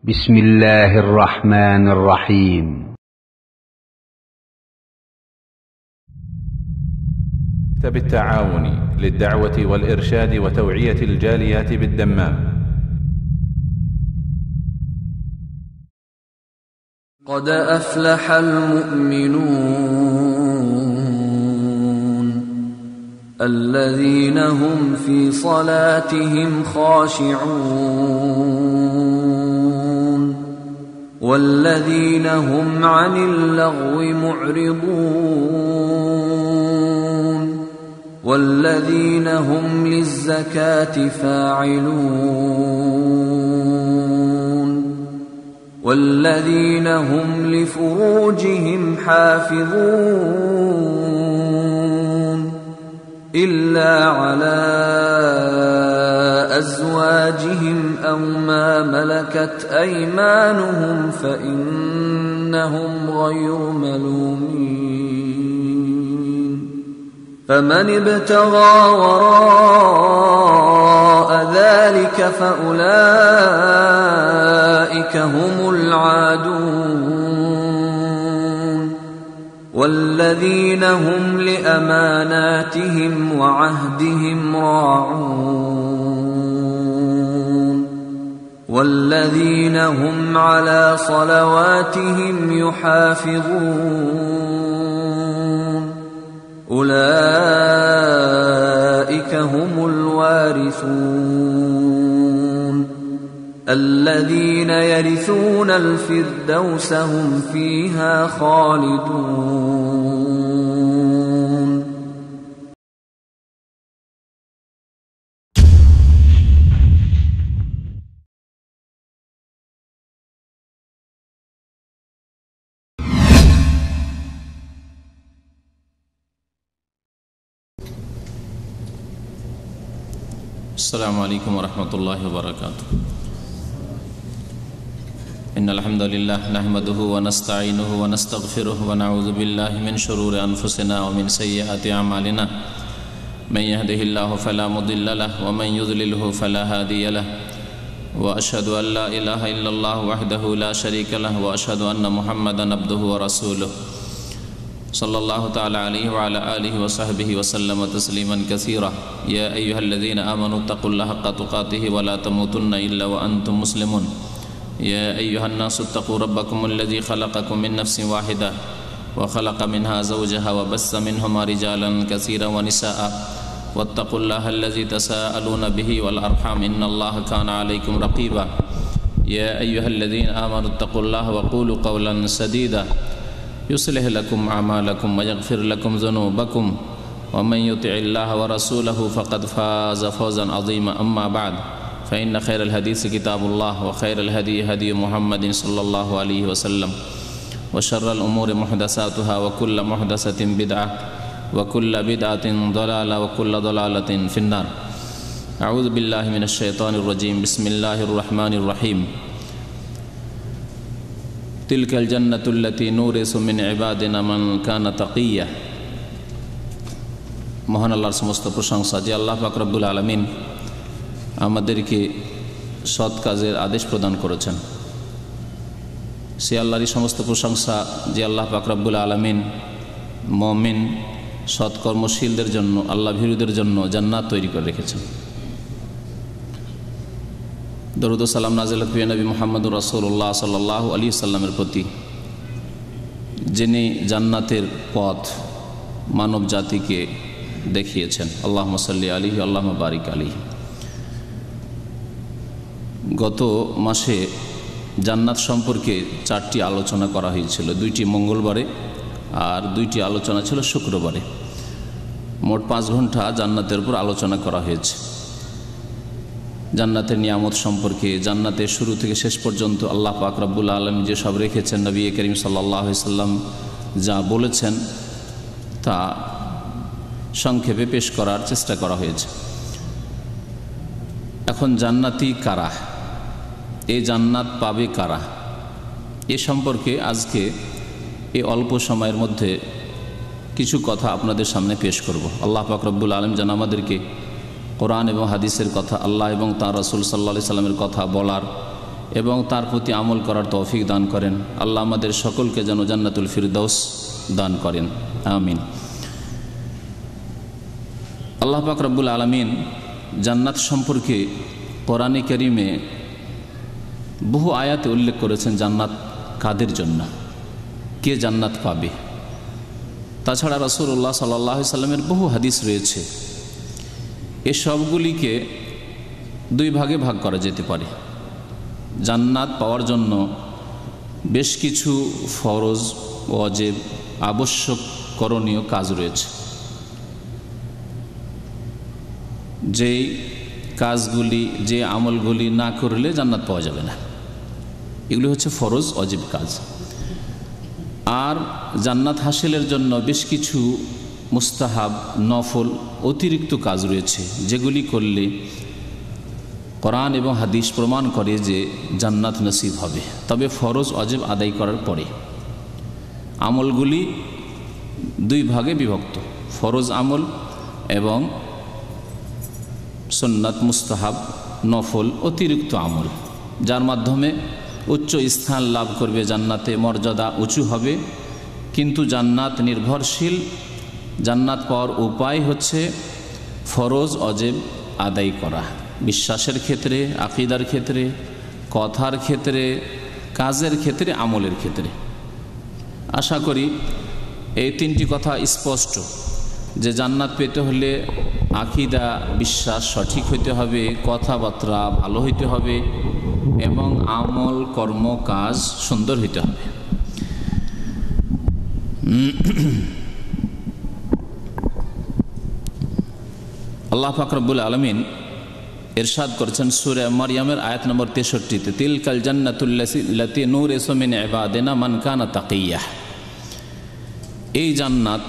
بسم الله الرحمن الرحيم. مكتب التعاون للدعوة والإرشاد وتوعية الجاليات بالدمام. قد أفلح المؤمنون الذين هم في صلاتهم خاشعون والذين هم عن اللغو معرضون والذين هم للزكاة فاعلون والذين هم لفروجهم حافظون إلا على أزواجهم أو ما ملكت أيمانهم فإنهم غير ملومين. فمن ابتغى وراء ذلك فأولئك هم العادون والذين هم لأماناتهم وعهدهم راعون والذين هم على صلواتهم يحافظون أولئك هم الوارثون الذين يرثون الفردوس هم فيها خالدون. السلام عليكم ورحمة الله وبركاته. إن الحمد لله نحمده ونستعينه ونستغفره ونعوذ بالله من شرور أنفسنا ومن سيئات أعمالنا من يهده الله فلا مضل له ومن يضلله فلا هادي له وأشهد أن لا إله إلا الله وحده لا شريك له وأشهد أن محمدا عبده ورسوله صلى الله تعالى عليه وعلى آله وصحبه وسلم تسليما كثيرا. يا أيها الذين آمنوا اتقوا الله حق تقاته ولا تموتن إلا وأنتم مسلمون. يا أيها الناس اتقوا ربكم الذي خلقكم من نفس واحدة وخلق منها زوجها وبث منهما رجالا كثيرا ونساء واتقوا الله الذي تساءلون به والأرحام إن الله كان عليكم رقيبا. يا أيها الذين آمنوا اتقوا الله وقولوا قولا سديدا يصلح لكم أعمالكم ويغفر لكم ذنوبكم ومن يطع الله ورسوله فقد فاز فوزا عظيما. أما بعد فإن خير الحديث كتاب الله وخير الهدي هدي محمد صلى الله عليه وسلم وشر الأمور محدثاتها وكل محدثة بدعة وكل بدعة ضلالة وكل ضلالة في النار. أعوذ بالله من الشيطان الرجيم. بسم الله الرحمن الرحيم. تلك الجنة التي نورث من عبادنا من كان تقيا. মহান আল্লাহর সমস্ত প্রশংসা যে আল্লাহ পাক রব্বুল আলামিন আমাদেরকে সৎ কাজের আদেশ প্রদান করেছেন। সে আল্লাহরই সমস্ত প্রশংসা যে আল্লাহ পাক রব্বুল আলামিন মুমিন সৎকর্মশীলদের জন্য আল্লাহ ভীরুদের জন্য জান্নাত তৈরি করে রেখেছেন। দরুদ ও সালাম নাযিল প্রিয় নবী মুহাম্মদুর রাসূলুল্লাহ সাল্লাল্লাহু আলাইহি সাল্লামের প্রতি, যিনি জান্নাতের পথ মানব জাতিকে দেখিয়েছেন। আল্লাহুম্মা সাল্লি আলাইহি আল্লাহুম্মা বারিক আলাইহি। গত মাসে জান্নাত সম্পর্কে 4টি আলোচনা করা হয়েছিল, 2টি মঙ্গলবারে আর 2টি আলোচনা ছিল শুক্রবারে। মোট 5 ঘন্টা জান্নাতের উপর আলোচনা করা হয়েছে। জান্নাতের নিয়ামত সম্পর্কে, জান্নাতের শুরু থেকে শেষ পর্যন্ত আল্লাহ পাক রব্বুল আলামিন যে সব রেখেছেন, নবী করিম সাল্লাল্লাহু আলাইহি সাল্লাম যা বলেছেন তা সংক্ষেপে পেশ করার চেষ্টা করা হয়েছে। এখন জান্নাতি কারা, এই জান্নাত পাবে কারা, এ সম্পর্কে আজকে এই অল্প সময়ের মধ্যে কিছু কথা আপনাদের সামনে পেশ করব। আল্লাহ পাক রব্বুল আলামিন যেন আমাদেরকে কোরআন এবং হাদিসের কথা, আল্লাহ এবং তাঁর রাসূল সাল্লাল্লাহু আলাইহি সাল্লামের কথা বলার এবং তার প্রতি আমল করার তৌফিক দান করেন। আল্লাহ আমাদের সকলকে যেন জান্নাতুল ফিরদৌস দান করেন, আমিন। আল্লাহ পাক রব্বুল আলামিন জান্নাত সম্পর্কে কোরআনে কারীমে বহু আয়াতে উল্লেখ করেছেন জান্নাত কাদের জন্য, কে জান্নাত পাবে। তাছাড়া রাসূলুল্লাহ সাল্লাল্লাহু আলাইহি সাল্লামের বহু হাদিস রয়েছে। এ সবগুলিকে দুই ভাগে ভাগ করা যেতে পারে। জান্নাত পাওয়ার জন্য বেশ কিছু ফরজ, ওয়াজিব, আবশ্যক, করণীয় কাজ রয়েছে। যেই কাজগুলি, যে আমলগুলি না করলে জান্নাত পাওয়া যাবে না, এগুলি হচ্ছে ফরজ ওয়াজিব কাজ। আর জান্নাত হাসিলের জন্য বেশ কিছু মুস্তাহাব, নফল, অতিরিক্ত কাজ রয়েছে, যেগুলি করলে কোরআন এবং হাদিস প্রমাণ করে যে জান্নাত নসিব হবে, তবে ফরজ ওয়াজিব আদায় করার পরে। আমলগুলি দুই ভাগে বিভক্ত, ফরজ আমল এবং সুন্নাত, মুস্তাহাব, নফল, অতিরিক্ত আমল, যার মাধ্যমে উচ্চ স্থান লাভ করবে, জান্নাতে মর্যাদা উঁচু হবে। কিন্তু জান্নাত নির্ভরশীল, জান্নাত পাওয়ার উপায় হচ্ছে ফরজ ওয়াজিব আদায় করা, বিশ্বাসের ক্ষেত্রে, আকীদার ক্ষেত্রে, কথার ক্ষেত্রে, কাজের ক্ষেত্রে, আমলের ক্ষেত্রে। আশা করি এই তিনটি কথা স্পষ্ট যে জান্নাত পেতে হলে আকীদা, বিশ্বাস সঠিক হইতে হবে, কথাবার্তা ভালো হইতে হবে এবং আমল, কর্ম, কাজ সুন্দর হইতে হবে। আল্লাহ পাক রব্বুল আলামিন ইরশাদ করেছেন সূরা মারইয়ামের আয়াত নম্বর 63-তে, তিলকাল জান্নাতুল্লাতী নূরিসু মিন ইবাদিনা মান কানা তাকিয়্যা। এই জান্নাত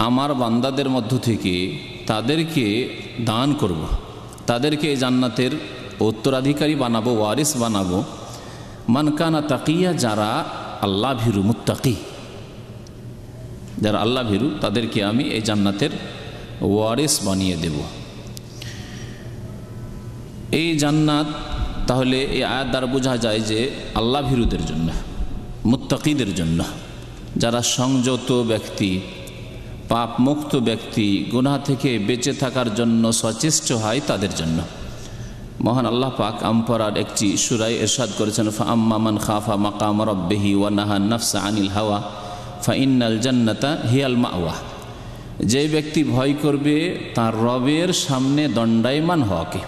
আমার বান্দাদের মধ্য থেকে তাদেরকে দান করব, তাদেরকে এই জান্নাতের উত্তরাধিকারী বানাবো, ওয়ারিস বানাবো। মান কানা তাকিয়্যা, যারা আল্লাহ ভীরু, মুত্তাকি, যারা আল্লাহ ভীরু, তাদেরকে আমি এই জান্নাতের ওয়ারিস বানিয়ে দেব। এই জান্নাত তাহলে এই আয়াত দ্বারা বোঝা যায় যে আল্লাহ ভীরুদের জন্য, মুত্তাকিদের জন্য, যারা সংযত ব্যক্তি, পাপ মুক্ত ব্যক্তি, গুনাহ থেকে বেঁচে থাকার জন্য সচেষ্ট হয়, তাদের জন্য। মহান আল্লাহ পাক আমপারার একটি সূরায় ইরশাদ করেছেন, ফাআম্মা মান খাফা মাকাম রাব্বিহি ওয়া নাহা নাফসা আনিল হাওয়া ফাইন্নাল জান্নাতা হিয়াল মাওয়া। যে ব্যক্তি ভয় করবে তার রবের সামনে দণ্ডায়মান হওয়াকে,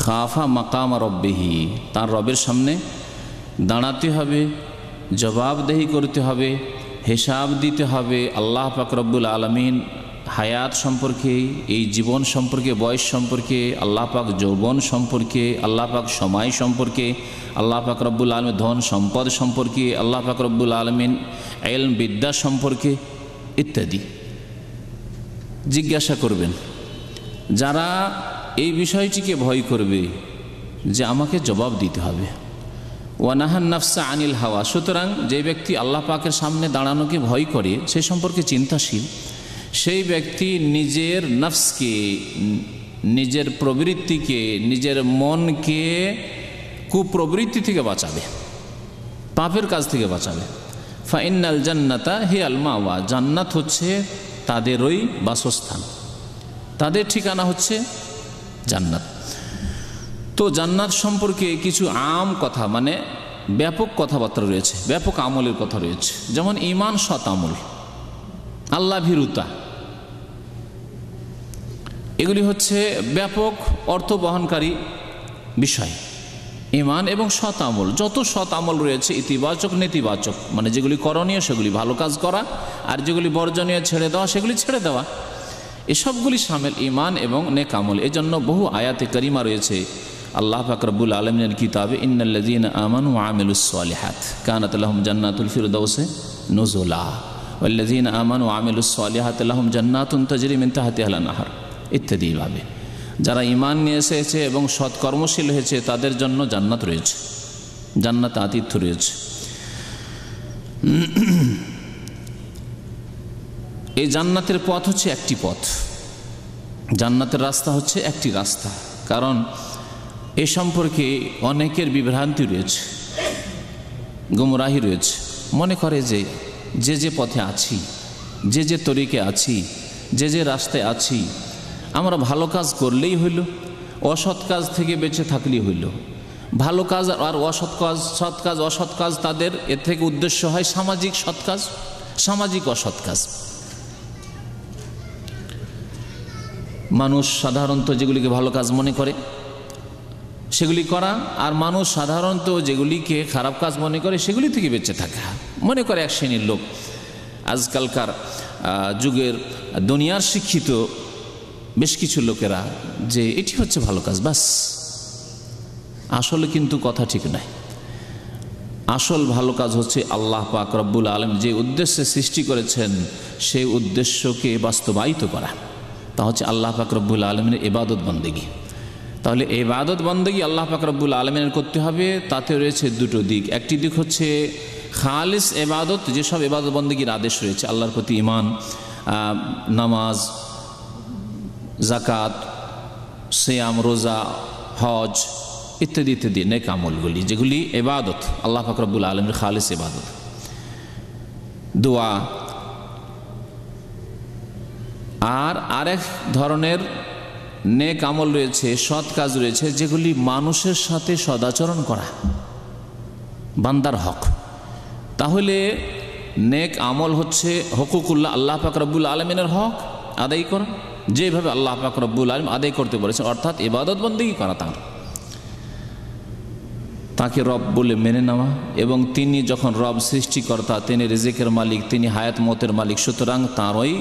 খাফা মাকাম রব্বিহি, তার রবের সামনে দাঁড়াতে হবে, জবাবদেহি করতে হবে, হিসাব দিতে হবে। আল্লাহ পাক রব্বুল আলামিন হায়াত সম্পর্কে, এই জীবন সম্পর্কে, বয়স সম্পর্কে, আল্লাহ পাক যৌবন সম্পর্কে, আল্লাহ পাক সময় সম্পর্কে, আল্লাহ পাক রব্বুল আলামিন ধন সম্পদ সম্পর্কে, আল্লাহ পাক রব্বুল আলামিন ইলম, বিদ্যা সম্পর্কে ইত্যাদি জিজ্ঞাসা করবেন। যারা এই বিষয়টিকে ভয় করবে যে আমাকে জবাব দিতে হবে, ওয়ানাহান নাফসা আনিল হাওয়া, সুতরাং যে ব্যক্তি আল্লাহ পাকের সামনে দাঁড়ানোকে ভয় করে, সে সম্পর্কে চিন্তাশীল, সেই ব্যক্তি নিজের নফসকে, নিজের প্রবৃত্তিকে, নিজের মনকে কুপ্রবৃত্তি থেকে বাঁচাবে, পাপের কাজ থেকে বাঁচাবে। ফাইন্নাল জান্নাতা হিয়াল মাওয়া, জান্নাত হচ্ছে তাদেরই বাসস্থান, তাদের ঠিকানা হচ্ছে জান্নাত। তো জান্নাত সম্পর্কে কিছু আম কথা, মানে ব্যাপক কথাবার্তা রয়েছে, ব্যাপক আমলের কথা রয়েছে। যেমন ঈমান, সৎ আমল, আল্লাহ ভীরুতা, এগুলি হচ্ছে ব্যাপক অর্থ বহনকারী বিষয়। ঈমান এবং সৎ আমল, যত সৎ আমল রয়েছে, ইতিবাচক, নেতিবাচক, মানে যেগুলি করণীয় সেগুলি ভালো কাজ করা, আর যেগুলি বর্জনীয় ছেড়ে দেওয়া সেগুলি ছেড়ে দেওয়া, এসবগুলি শামিল ঈমান এবং নেক আমল। এজন্য বহু আয়াতে কারিমা রয়েছে আল্লাহ পাক রব্বুল আলামিনের কিতাবে, ইন্নাল্লাযীনা আমানু ওয়া আমিলুস সালিহাত কানাত লাহুম জান্নাতুল ফিরদাউসি নুজুলা ওয়াল্লাযীনা আমানু ওয়া আমিলুস সালিহাত লাহুম জান্নাতুন তাজরি মিন তাহতিহাল আনহার ইত্যাদি ভাবে। যারা ঈমান নিয়ে এসেছে এবং সৎকর্মশীল হয়েছে তাদের জন্য জান্নাত রয়েছে, জান্নাত আতিথ্য রয়েছে। এই জান্নাতের পথ হচ্ছে একটি পথ, জান্নাতের রাস্তা হচ্ছে একটি রাস্তা। কারণ এ সম্পর্কে অনেকের বিভ্রান্তি রয়েছে, গুমরাহি রয়েছে। মনে করে যে যে পথে আছি, যে তরিকে আছি, যে রাস্তায় আছি, আমরা ভালো কাজ করলেই হইল, অসৎ কাজ থেকে বেঁচে থাকলেই হইল। ভালো কাজ আর অসৎ কাজ, সৎ কাজ অসৎ কাজ, তাদের এর থেকে উদ্দেশ্য হয় সামাজিক সৎ কাজ, সামাজিক অসৎ কাজ। মানুষ সাধারণত যেগুলিকে ভালো কাজ মনে করে সেগুলি করা, আর মানুষ সাধারণত যেগুলিকে খারাপ কাজ মনে করে সেগুলি থেকে বেঁচে থাকা। মনে করে এক শ্রেণীর লোক, আজকালকার যুগের দুনিয়ার শিক্ষিত বেশ কিছু লোকেরা, যে এটি হচ্ছে ভালো কাজ, বাস। আসলে কিন্তু কথা ঠিক নয়। আসল ভালো কাজ হচ্ছে আল্লাহ পাক রব্বুল আলামিন যে উদ্দেশ্যে সৃষ্টি করেছেন সেই উদ্দেশ্যকে বাস্তবায়িত করা, তা হচ্ছে আল্লাহ পাক রব্বুল আলামিনের ইবাদত বন্দেগী। তাহলে ইবাদত বন্দেগী আল্লাহ পাক রব্বুল আলামিনের করতে হবে। তাতে রয়েছে দুটো দিক। একটি দিক হচ্ছে খালিস ইবাদত, যেসব ইবাদত বন্দেগীর আদেশ রয়েছে, আল্লাহর প্রতি ঈমান, নামাজ, যাকাত, সিয়াম, রোজা, হজ ইত্যাদি ইত্যাদি নেক আমলগুলি, যেগুলি ইবাদত, আল্লাহ পাক রব্বুল আলামিনের খালিস ইবাদত। দোয়া। আর আরেক ধরনের নেক আমল রয়েছে, সৎ কাজ রয়েছে, যেগুলি মানুষের সাথে সদাচরণ করা, বান্দার হক। তাহলে নেক আমল হচ্ছে হকুকুল্লাহ, আল্লাহ পাক রব্বুল আলামিনের হক আদায় করা, যেভাবে আল্লাহ পাক রব্বুল আলামিন আদায় করতে বলেছেন, অর্থাৎ ইবাদত বন্দেগী করা, তাকে রব বলে মেনে নেওয়া। এবং তিনি যখন রব, সৃষ্টিকর্তা, তিনি রিজিকের মালিক, তিনি হায়াত মতের মালিক, সুতরাং তাঁরই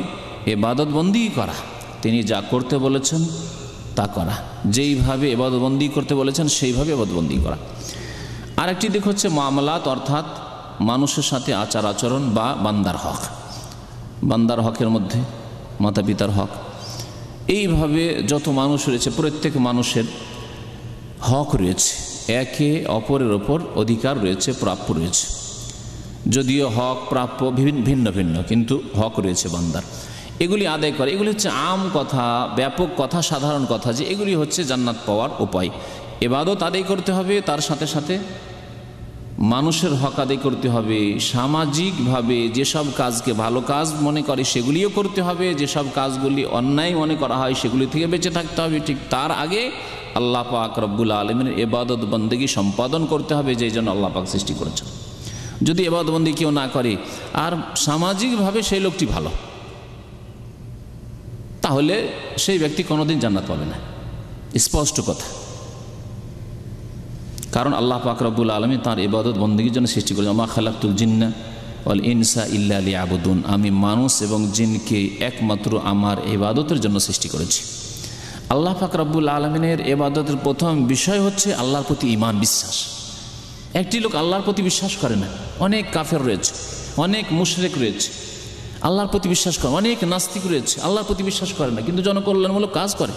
ইবাদত বন্দেগী করা, তিনি যা করতে বলেছেন তা করা, যেইভাবে ইবাদত বন্দেগী করতে বলেছেন সেইভাবে ইবাদত বন্দেগী করা। আরেকটি দিক হচ্ছে মামলাত, অর্থাৎ মানুষের সাথে আচার আচরণ বা বান্দার হক। বান্দার হকের মধ্যে মাতা পিতার হক, এইভাবে যত মানুষ রয়েছে প্রত্যেক মানুষের হক রয়েছে, একে অপরের ওপর অধিকার রয়েছে, প্রাপ্য রয়েছে। যদিও হক প্রাপ্য ভিন্ন ভিন্ন, কিন্তু হক রয়েছে বান্দার। এগুলি আদায় করে, এগুলি হচ্ছে আম কথা, ব্যাপক কথা, সাধারণ কথা, যে এগুলি হচ্ছে জান্নাত পাওয়ার উপায়। ইবাদত আদায় করতে হবে, তার সাথে সাথে মানুষের হক আদায় করতে হবে। সামাজিকভাবে যেসব কাজকে ভালো কাজ মনে করে সেগুলিও করতে হবে, যেসব কাজগুলি অন্যায় মনে করা হয় সেগুলি থেকে বেঁচে থাকতে হবে। ঠিক তার আগে আল্লাহ পাক রব্বুল আলামিনের ইবাদত বন্দেগী সম্পাদন করতে হবে, যেই জন্য আল্লাহ পাক সৃষ্টি করেছেন। যদি ইবাদত বন্দেগী কেউ না করে আর সামাজিকভাবে সেই লোকটি ভালো, তাহলে সেই ব্যক্তি কোনোদিন জান্নাত পাবে না, স্পষ্ট কথা। কারণ আল্লাহ পাক রব্বুল আলামিন তাঁর ইবাদত বন্দেগীর জন্য সৃষ্টি করেছেন। মা খালাকতুল জিন্না ওয়াল ইনসা ইল্লা লিয়াবুদুন, আমি মানুষ এবং জিনকে একমাত্র আমার ইবাদতের জন্য সৃষ্টি করেছি। আল্লাহ পাক রব্বুল আলামিনের ইবাদতের প্রথম বিষয় হচ্ছে আল্লাহর প্রতি ঈমান, বিশ্বাস। একটি লোক আল্লাহর প্রতি বিশ্বাস করে না, অনেক কাফের রয়েছে, অনেক মুশরিক রয়েছে আল্লাহর প্রতি বিশ্বাস করে, অনেক নাস্তিক রয়েছে আল্লাহর প্রতি বিশ্বাস করে না, কিন্তু জনকল্যাণমূলক কাজ করে,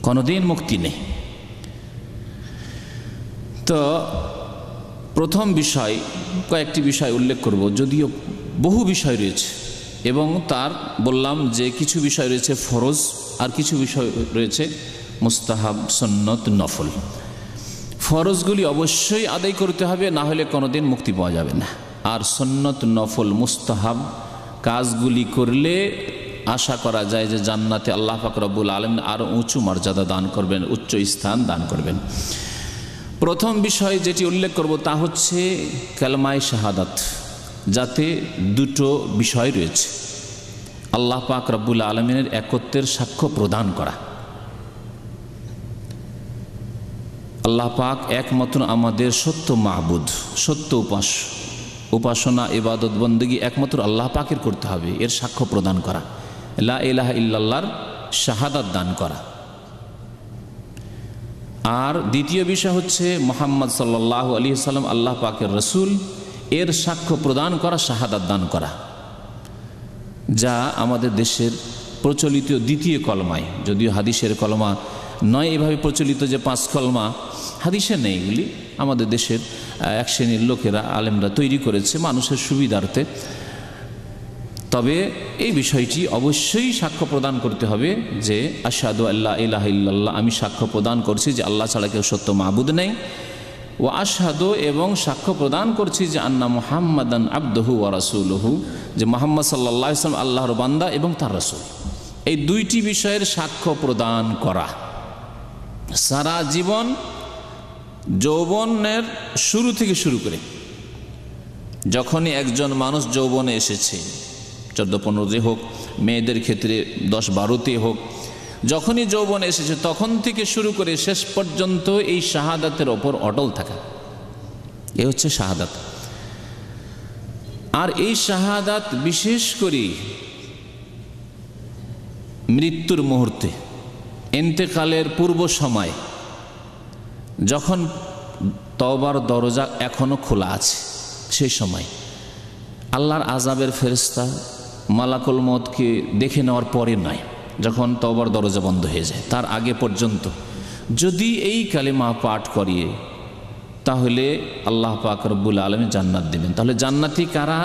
কোনোদিন মুক্তি নেই। তো প্রথম বিষয়, কয়েকটি বিষয় উল্লেখ করব, যদিও বহু বিষয় রয়েছে, এবং তার বললাম যে কিছু বিষয় রয়েছে ফরজ, আর কিছু বিষয় রয়েছে মুস্তাহাব, সুন্নত, নফল। ফরজগুলি অবশ্যই আদায় করতে হবে, না হলে কোনোদিন মুক্তি পাওয়া যাবে না। আর সুন্নত, নফল, মুস্তাহাব কাজগুলি করলে আশা করা যায় যে জান্নাতে আল্লাহ পাক রব্বুল আলামিন আরও উঁচু মর্যাদা দান করবেন, উচ্চ স্থান দান করবেন। প্রথম বিষয় যেটি উল্লেখ করব তা হচ্ছে কালেমায়ে শাহাদাত, যাতে দুটো বিষয় রয়েছে। আল্লাহ পাক রব্বুল আলামিনের একত্বের সাক্ষ্য প্রদান করা, আল্লাহ পাক একমাত্র আমাদের সত্য মাহবুদ, সত্য উপাস্য, উপাসনা ইবাদত বন্দেগী একমাত্র আল্লাহ পাকের করতে হবে, এর সাক্ষ্য প্রদান করা, লা ইলাহা ইল্লাল্লাহর শাহাদাত দান করা। আর দ্বিতীয় বিষয় হচ্ছে মুহাম্মদ সাল্লাল্লাহু আলাইহি ওয়াসাল্লাম আল্লাহ পাকের রসুল, এর সাক্ষ্য প্রদান করা, শাহাদাত দান করা, যা আমাদের দেশের প্রচলিত দ্বিতীয় কলমায়, যদিও হাদিসের কলমা নয় এভাবে প্রচলিত যে 5 কলমা, হাদিসে নেই, এগুলি আমাদের দেশের এক শ্রেণীর লোকেরা, আলেমরা তৈরি করেছে মানুষের সুবিধার্থে। তবে এই বিষয়টি অবশ্যই সাক্ষ্য প্রদান করতে হবে যে আশহাদু আল্লা ইলাহা ইল্লাল্লাহ, আমি সাক্ষ্য প্রদান করছি যে আল্লাহ ছাড়া কেউ সত্য মাবুদ নেই। ও আশহাদু, এবং সাক্ষ্য প্রদান করছি যে আন্না মুহাম্মাদান আবদুহু ওয়া রাসূলুহু, যে মুহাম্মদ সাল্লাল্লাহু আলাইহি ওয়াসাল্লাম আল্লাহর বান্দা এবং তার রাসূল। এই দুইটি বিষয়ের সাক্ষ্য প্রদান করা সারা জীবন, যৌবনের শুরু থেকে শুরু করে যখনই একজন মানুষ যৌবনে এসেছে, 14-15 হোক, মেয়েদের ক্ষেত্রে 10-12তে হোক, যখনই যৌবন এসেছে তখন থেকে শুরু করে শেষ পর্যন্ত এই শাহাদাতের ওপর অটল থাকা, এ হচ্ছে শাহাদাত। আর এই শাহাদাত বিশেষ করে মৃত্যুর মুহূর্তে, ইন্তেকালের পূর্ব সময়, যখন তওবার দরজা এখনো খোলা আছে, সেই সময় আল্লাহর আযাবের ফেরেশতা মালাকুল মউতকে দেখে নেওয়ার পরে নয়, যখন তওবার দরজা বন্ধ হয়ে যায়, তার আগে পর্যন্ত যদি এই কালেমা পাঠ করিয়ে, তাহলে আল্লাহ পাক রব্বুল আলামিন জান্নাত দেবেন। তাহলে জান্নাতি কারা?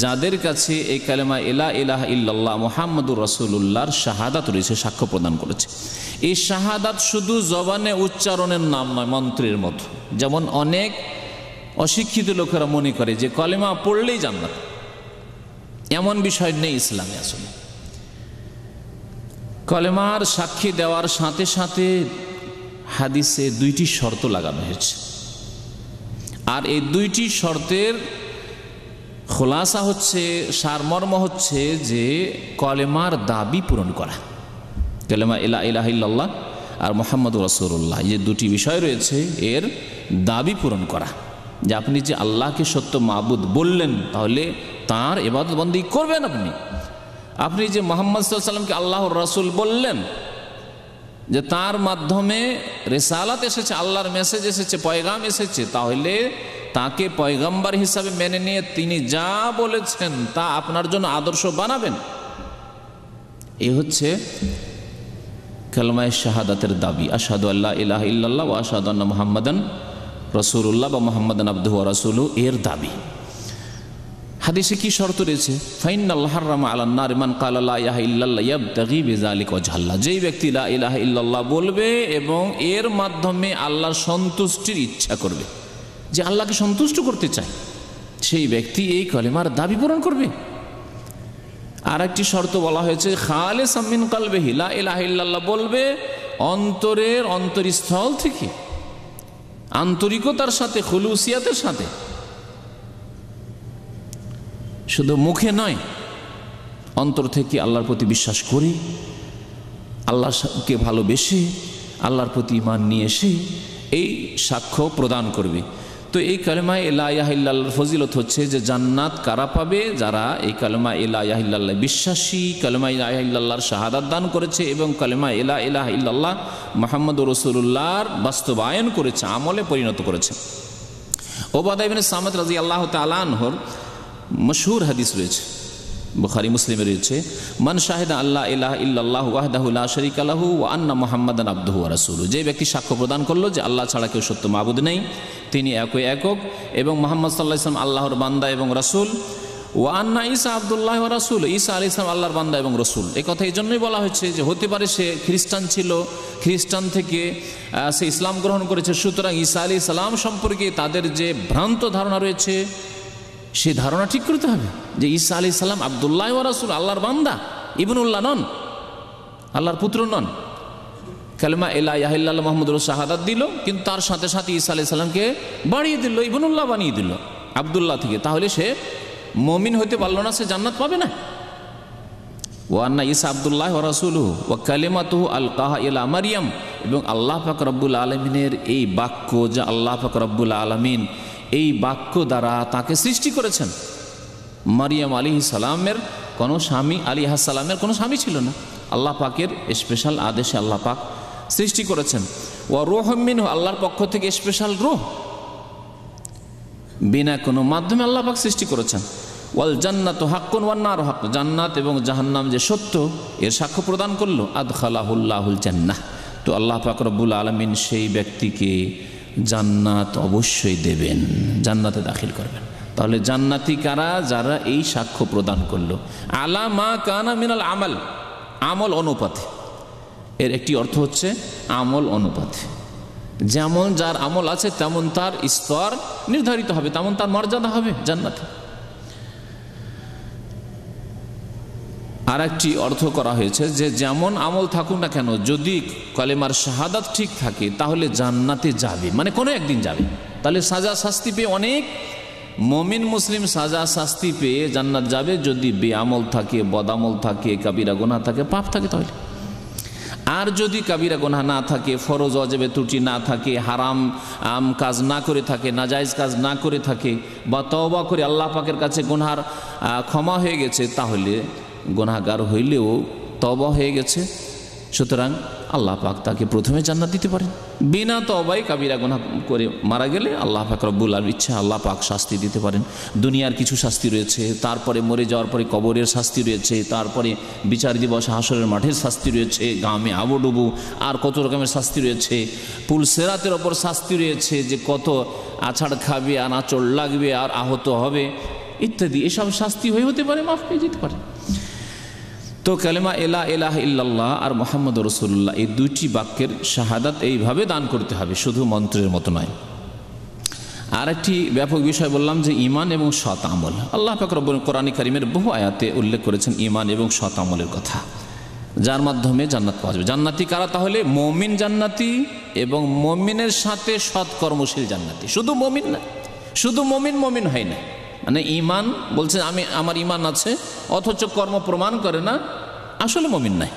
যাদের কাছে এই কালেমা লা ইলাহা ইল্লাল্লাহ মুহাম্মাদুর রাসূলুল্লাহর শাহাদাত রয়েছে, সাক্ষ্য প্রদান করেছে। এই শাহাদাত শুধু জবানে উচ্চারণের নাম নয়, মন্ত্রের মতো। যেমন অনেক অশিক্ষিত লোকেরা মনে করে যে কলেমা পড়লেই জান্নাত, এমন বিষয় নেই ইসলামে। আসলে কলেমার সাক্ষী দেওয়ার সাথে সাথে হাদিসে 2টি শর্ত লাগানো হয়েছে, আর এই 2টি শর্তের খোলাসা হচ্ছে, সারমর্ম হচ্ছে যে কলেমার দাবি পূরণ করা। কলেমা লা ইলাহা ইল্লাল্লাহ আর মুহাম্মাদুর রাসূলুল্লাহ, যে 2টি বিষয় রয়েছে, এর দাবি পূরণ করা। যে আপনি যে আল্লাহকে সত্য মাবুদ বললেন, তাহলে তাঁর ইবাদত বন্দেগী করবেন। আপনি যে মুহাম্মদ সাল্লাল্লাহু আলাইহি ওয়াসাল্লামকে আল্লাহর রাসূল বললেন, যে তার মাধ্যমে রিসালাত এসেছে, আল্লাহর মেসেজ এসেছে, পয়গাম এসেছে, তাহলে তাকে পয়গম্বর হিসাবে মেনে নিয়ে তিনি যা বলেছেন তা আপনার জন্য আদর্শ বানাবেন। এই হচ্ছে কালেমায়ে শাহাদাতের দাবি, আশহাদু আল্লা ইলাহা ইল্লাল্লাহ ওয়া আশহাদু আন্না মুহাম্মাদান রাসূলুল্লাহ বা মুহাম্মাদান আবদুহু ওয়া রাসূলুহু, এর দাবি। হাদিসে কি শর্ত রয়েছে? ফাইনাল্লাহ হারামা আলান নার মান ক্বালা লা ইলাহা ইল্লাল্লাহ ইয়াবতাগি বিযালিকা ওয়াজহাল্লাহ, যেই ব্যক্তি লা ইলাহা ইল্লাল্লাহ বলবে এবং এর মাধ্যমে আল্লাহর সন্তুষ্টির ইচ্ছা করবে, যে আল্লাহকে সন্তুষ্ট করতে চায়, সেই ব্যক্তি এই কলেমার দাবি পূরণ করবে। আর একটি শর্ত বলা হয়েছে, খালিসাম মিন কলবিহি, লা ইলাহা ইল্লাল্লাহ বলবে অন্তরের অন্তরস্থল থেকে, আন্তরিকতার সাথে, খুলুসিয়াতের সাথে, শুধু মুখে নয়, অন্তর থেকে আল্লাহর প্রতি বিশ্বাস করে, আল্লাহকে ভালোবেসে, আল্লাহর প্রতি ঈমান নিয়ে এসে এই সাক্ষ্য প্রদান করবে। তো এই কালেমা লা ইলাহা ইল্লাল্লাহর ফজিলত হচ্ছে যে জান্নাত কারা পাবে? যারা এই কালেমা লা ইলাহা ইল্লাল্লাহ বিশ্বাসী, কালেমা লা ইলাহা ইল্লাল্লাহর শাহাদাত দান করেছে এবং কালেমা লা ইলাহা ইল্লাল্লাহ মুহাম্মাদুর রাসূলুল্লাহর বাস্তবায়ন করেছে, আমলে পরিণত করেছে। উবাদা ইবনে সামিত রাদিয়াল্লাহু তাআলা আনহুর মশহুর হাদিস রয়েছে, বুখারী মুসলিমে রয়েছে, মান শাহিদা আল্লা ইলাহা ইল্লাল্লাহু ওয়াহদাহু লা শারীকা লাহু ওয়া আন্না মুহাম্মাদান আবদুহু ওয়া রাসূলুহু, যে ব্যক্তি সাক্ষ্য প্রদান করলো যে আল্লাহ ছাড়া কেউ সত্য মাবুদ নেই, তিনি একক এবং মুহাম্মদ সাল্লাল্লাহু আলাইহি ওয়াসাল্লাম আল্লাহর বান্দা এবং রাসূল, ওয়া আন্না ঈসা আব্দুল্লাহ ওয়া রাসূল, ঈসা আলাইহিস সালাম আল্লাহর বান্দা এবং রাসূল। এই কথা এই জন্যই বলা হয়েছে যে হতে পারে সে খ্রিস্টান ছিল, খ্রিস্টান থেকে সে ইসলাম গ্রহণ করেছে, সুতরাং ঈসা আলাইহিস সালাম সম্পর্কে তাদের যে ভ্রান্ত ধারণা রয়েছে, সে ধারণা ঠিক করতে হবে যে ঈসা আলাইহিস সালাম আব্দুল্লাহ ওয়া রাসূল, আল্লাহর বান্দা, ইবনুল্লাহ নন, আল্লাহর পুত্র নন। কালেমা লা ইলাহা ইল্লাল্লাহ মুহাম্মাদুর শাহাদাত দিল, কিন্তু তার সাথে সাথে ঈসা আলাইহিস সালামকে বাড়িয়ে দিল, ইবনুল্লাহ বানিয়ে দিল আব্দুল্লাহ থেকে, তাহলে সে মুমিন হতে পারল না, সে জান্নাত পাবে না। ওয়া আন্না ঈসা আব্দুল্লাহ ওয়া রাসূলুহু ওয়া কালিমাতুহু আলকাহা ইলা মারইয়াম, এবং আল্লাহ পাক রব্বুল আলামিনের এই বাক্য, যা আল্লাহ পাক রব্বুল আলামিন এই বাক্য দ্বারা তাকে সৃষ্টি করেছেন। মারিয়াম আলাইহিস সালামের কোনো স্বামী, আলাইহিস সালামের কোনো স্বামী ছিল না, আল্লাহ পাকের স্পেশাল আদেশে আল্লাহ পাক সৃষ্টি করেছেন। ওয়া রূহুম মিনহু, আল্লাহর পক্ষ থেকে স্পেশাল রূহ, বিনা কোনো মাধ্যমে আল্লাহ পাক সৃষ্টি করেছেন। ওয়াল জান্নাতু হাক্কুন ওয়ান নারু হাক্ক, জান্নাত এবং জাহান্নাম যে সত্য, এর সাক্ষ্য প্রদান করলো। আদখালাহুল্লাহুল জান্নাহ, তো আল্লাহ পাক রব্বুল আলামিন সেই ব্যক্তিকে জান্নাত অবশ্যই দেবেন, জান্নাতে দাখিল করবেন। তাহলে জান্নাতি কারা? যারা এই সাক্ষ্য প্রদান করলো আলা মা কানা মিনাল আমাল, আমল অনুপাতে। এর একটি অর্থ হচ্ছে আমল অনুপাতে, যেমন যার আমল আছে তেমন তার স্তর নির্ধারিত হবে, তেমন তার মর্যাদা হবে জান্নাতে। আর একটি অর্থ করা হয়েছে যে যেমন আমল থাকুক না কেন, যদি কালেমার শাহাদাত ঠিক থাকে তাহলে জান্নাতে যাবে, মানে কোনো একদিন যাবে। তাহলে সাজা শাস্তি পেয়ে অনেক মুমিন মুসলিম সাজা শাস্তি পেয়ে জান্নাত যাবে যদি বেআমল থাকে, বদামল থাকে, কাবিরা গুনাহ থাকে, পাপ থাকে। তাহলে আর যদি কাবিরা গুনাহ না থাকে, ফরজ ওয়াজিবে ত্রুটি না থাকে, হারাম কাজ না করে থাকে, নাজায়েজ কাজ না করে থাকে, বা তওবা করে আল্লাহ পাকের কাছে গুনার ক্ষমা হয়ে গেছে, তাহলে গুনাহগার হইলেও তওবা হয়ে গেছে, সুতরাং আল্লাহ পাক তাকে প্রথমে জান্নাত দিতে পারেন। বিনা তওবায় কাবিরা গুনাহ করে মারা গেলে আল্লাহ পাক রব্বুল আলামিন ইচ্ছা আল্লাহ পাক শাস্তি দিতে পারেন। দুনিয়ার কিছু শাস্তি রয়েছে, তারপরে মরে যাওয়ার পরে কবরের শাস্তি রয়েছে, তারপরে বিচার দিবস হাসরের মাঠের শাস্তি রয়েছে, গামে আবুডুবু আর কত রকমের শাস্তি রয়েছে, পুল সিরাতের ওপর শাস্তি রয়েছে যে কত আছাড় খাবে আর আঁচড় লাগবে আর আহত হবে ইত্যাদি। এসব শাস্তি হতে পারে, মাফ পেয়ে যেতে পারে। তো কালেমা লা ইলাহা ইল্লাল্লাহ আর মুহাম্মদুর রাসূলুল্লাহ এই দুইটি বাক্যের শাহাদাত এইভাবে দান করতে হবে, শুধু মন্ত্রের মতো নয়। আর একটি ব্যাপক বিষয় বললাম যে ঈমান এবং সৎ আমল। আল্লাহ পাক রব্বুল কোরআন কারীমের বহু আয়াতে উল্লেখ করেছেন ঈমান এবং সৎ আমলের কথা, যার মাধ্যমে জান্নাত পাওয়া যাবে। জান্নাতি কারা? তাহলে মুমিন জান্নাতি এবং মুমিনের সাথে সৎ কর্মশীল জান্নাতি। শুধু মুমিন না, শুধু মুমিন হয় না, মানে ঈমান বলছে আমি আমার ঈমান আছে অথচ কর্ম প্রমাণ করে না, আসলে মুমিন নাই।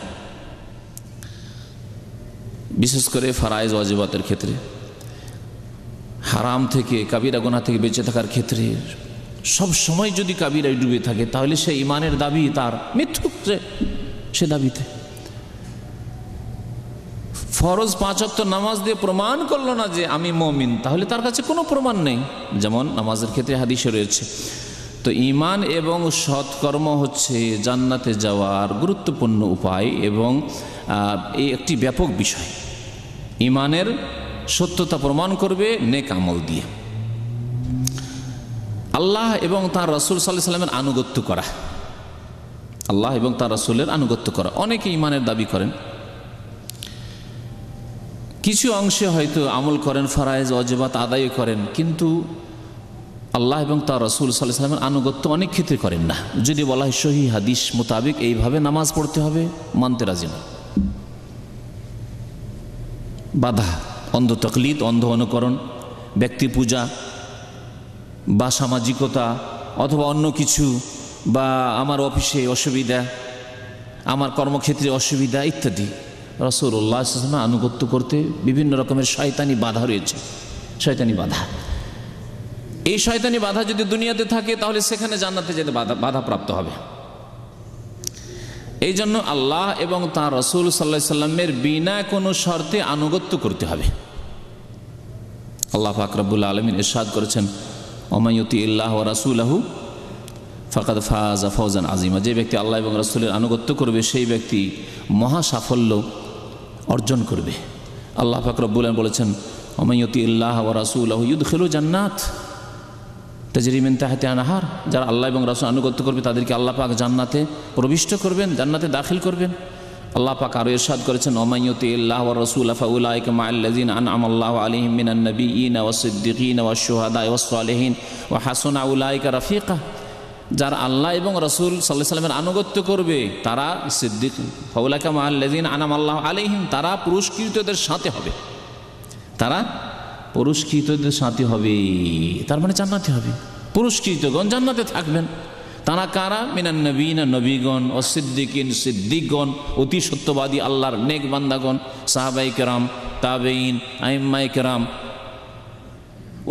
বিশেষ করে ফরায়েজ ওয়াজিবাতের ক্ষেত্রে, হারাম থেকে কাবিরা গুনাহ থেকে বেঁচে থাকার ক্ষেত্রে সব সময় যদি কাবিরায় ডুবে থাকে তাহলে সে ঈমানের দাবি তার মিথ্যুক, সে দাবিতে। ফরজ 5 ওয়াক্ত নামাজ দিয়ে প্রমাণ করলো না যে আমি মুমিন, তাহলে তার কাছে কোনো প্রমাণ নেই, যেমন নামাজের ক্ষেত্রে হাদিসে রয়েছে। তো ঈমান এবং সৎকর্ম হচ্ছে জান্নাতে যাওয়ার গুরুত্বপূর্ণ উপায় এবং এই একটি ব্যাপক বিষয়। ঈমানের সত্যতা প্রমাণ করবে নেক আমল দিয়ে। আল্লাহ এবং তার রাসূল সাল্লাল্লাহু আলাইহি ওয়াসাল্লামের আনুগত্য করা, আল্লাহ এবং তার রাসূলের আনুগত্য করা। অনেকে ঈমানের দাবি করেন, কিছু অংশে হয়তো আমল করেন, ফরায়েজ ওয়াজিবাত আদায় করেন, কিন্তু আল্লাহ এবং তার রাসূল সাল্লাল্লাহু আলাইহি ওয়াসাল্লামের আনুগত্য অনেক ক্ষেত্রে করেন না। যদি বলা হয় সহিহ হাদিস মোতাবেক এইভাবে নামাজ পড়তে হবে, মানতে রাজি না। বাধা, অন্ধ তাকলিদ, অন্ধ অনুকরণ, ব্যক্তি পূজা বা সামাজিকতা অথবা অন্য কিছু, বা আমার অফিসে অসুবিধা, আমার কর্মক্ষেত্রে অসুবিধা ইত্যাদি। রাসূলুল্লাহ সাল্লাল্লাহু আলাইহি ওয়াসাল্লাম আনুগত্য করতে বিভিন্ন রকমের শয়তানি বাধা রয়েছে, শয়তানি বাধা। এই শয়তানি বাধা যদি দুনিয়াতে থাকে তাহলে সেখানে জান্নাতে যেতে বাধাপ্রাপ্ত হবে। এই জন্য আল্লাহ এবং তাঁর রাসূল সাল্লাল্লাহু আলাইহি ওয়াসাল্লামের বিনা কোনো শর্তে আনুগত্য করতে হবে। আল্লাহ পাক রব্বুল আলামিন ইরশাদ করেছেন, ওয়া ইউতিল্লাহ ওয়া রাসূলাহু ফাকাদ ফাযা ফাওজান আযীমা। যে ব্যক্তি আল্লাহ এবং রাসূলের আনুগত্য করবে সেই ব্যক্তি মহা সাফল্য অর্জন করবে। আল্লাহ পাক রব্বুল আলামিন বলেছেন, ওয়া ইউতিল্লাহ ওয়া রাসূলাহু ইউদখিলু জান্নাত তাজরি মিন তাহতিহা আনহার। যারা আল্লাহ এবং রাসূল আনুগত্য করবে তাদেরকে আল্লাহ পাক জান্নাতে প্রবিষ্ট করবেন, জান্নাতে দাখিল করবেন। আল্লাহ পাক আরও ইরশাদ করেছেন, ওয়া মান ইউতিল্লাহ ওয়া রাসূলা ফাউলাইকা মাআল্লাযিনা আনআমাল্লাহু আলাইহিম মিনান নাবিয়্যিনা ওয়াস সিদ্দিকিনা ওয়াশ শুহাদা'i ওয়াস সালিহিন ওয়া হাসুনা উলাইকা রাফিকা। যারা আল্লাহ এবং রাসূল সাল্লাল্লাহু আলাইহি ওয়াসাল্লামের আনুগত্য করবে তারা সিদ্দিক, ফাউলাইকা মাআল্লাযিনা আনআমাল্লাহু আলাইহিম, তারা পুরস্কৃতদের সাথে হবে, তারা পুরস্কৃতদের সাথে হবে, তার মানে জান্নাতে হবে। পুরস্কৃতগণ জান্নাতে থাকবেন। তারা কারা? মিনান নবীনা, নবীগণ, ও সিদ্দিকিন, সিদ্দিকগণ, অতি সত্যবাদী আল্লাহর নেক বান্দাগণ, সাহাবায়ে কেরাম, তাবেঈন, আইম্মায়ে কেরাম,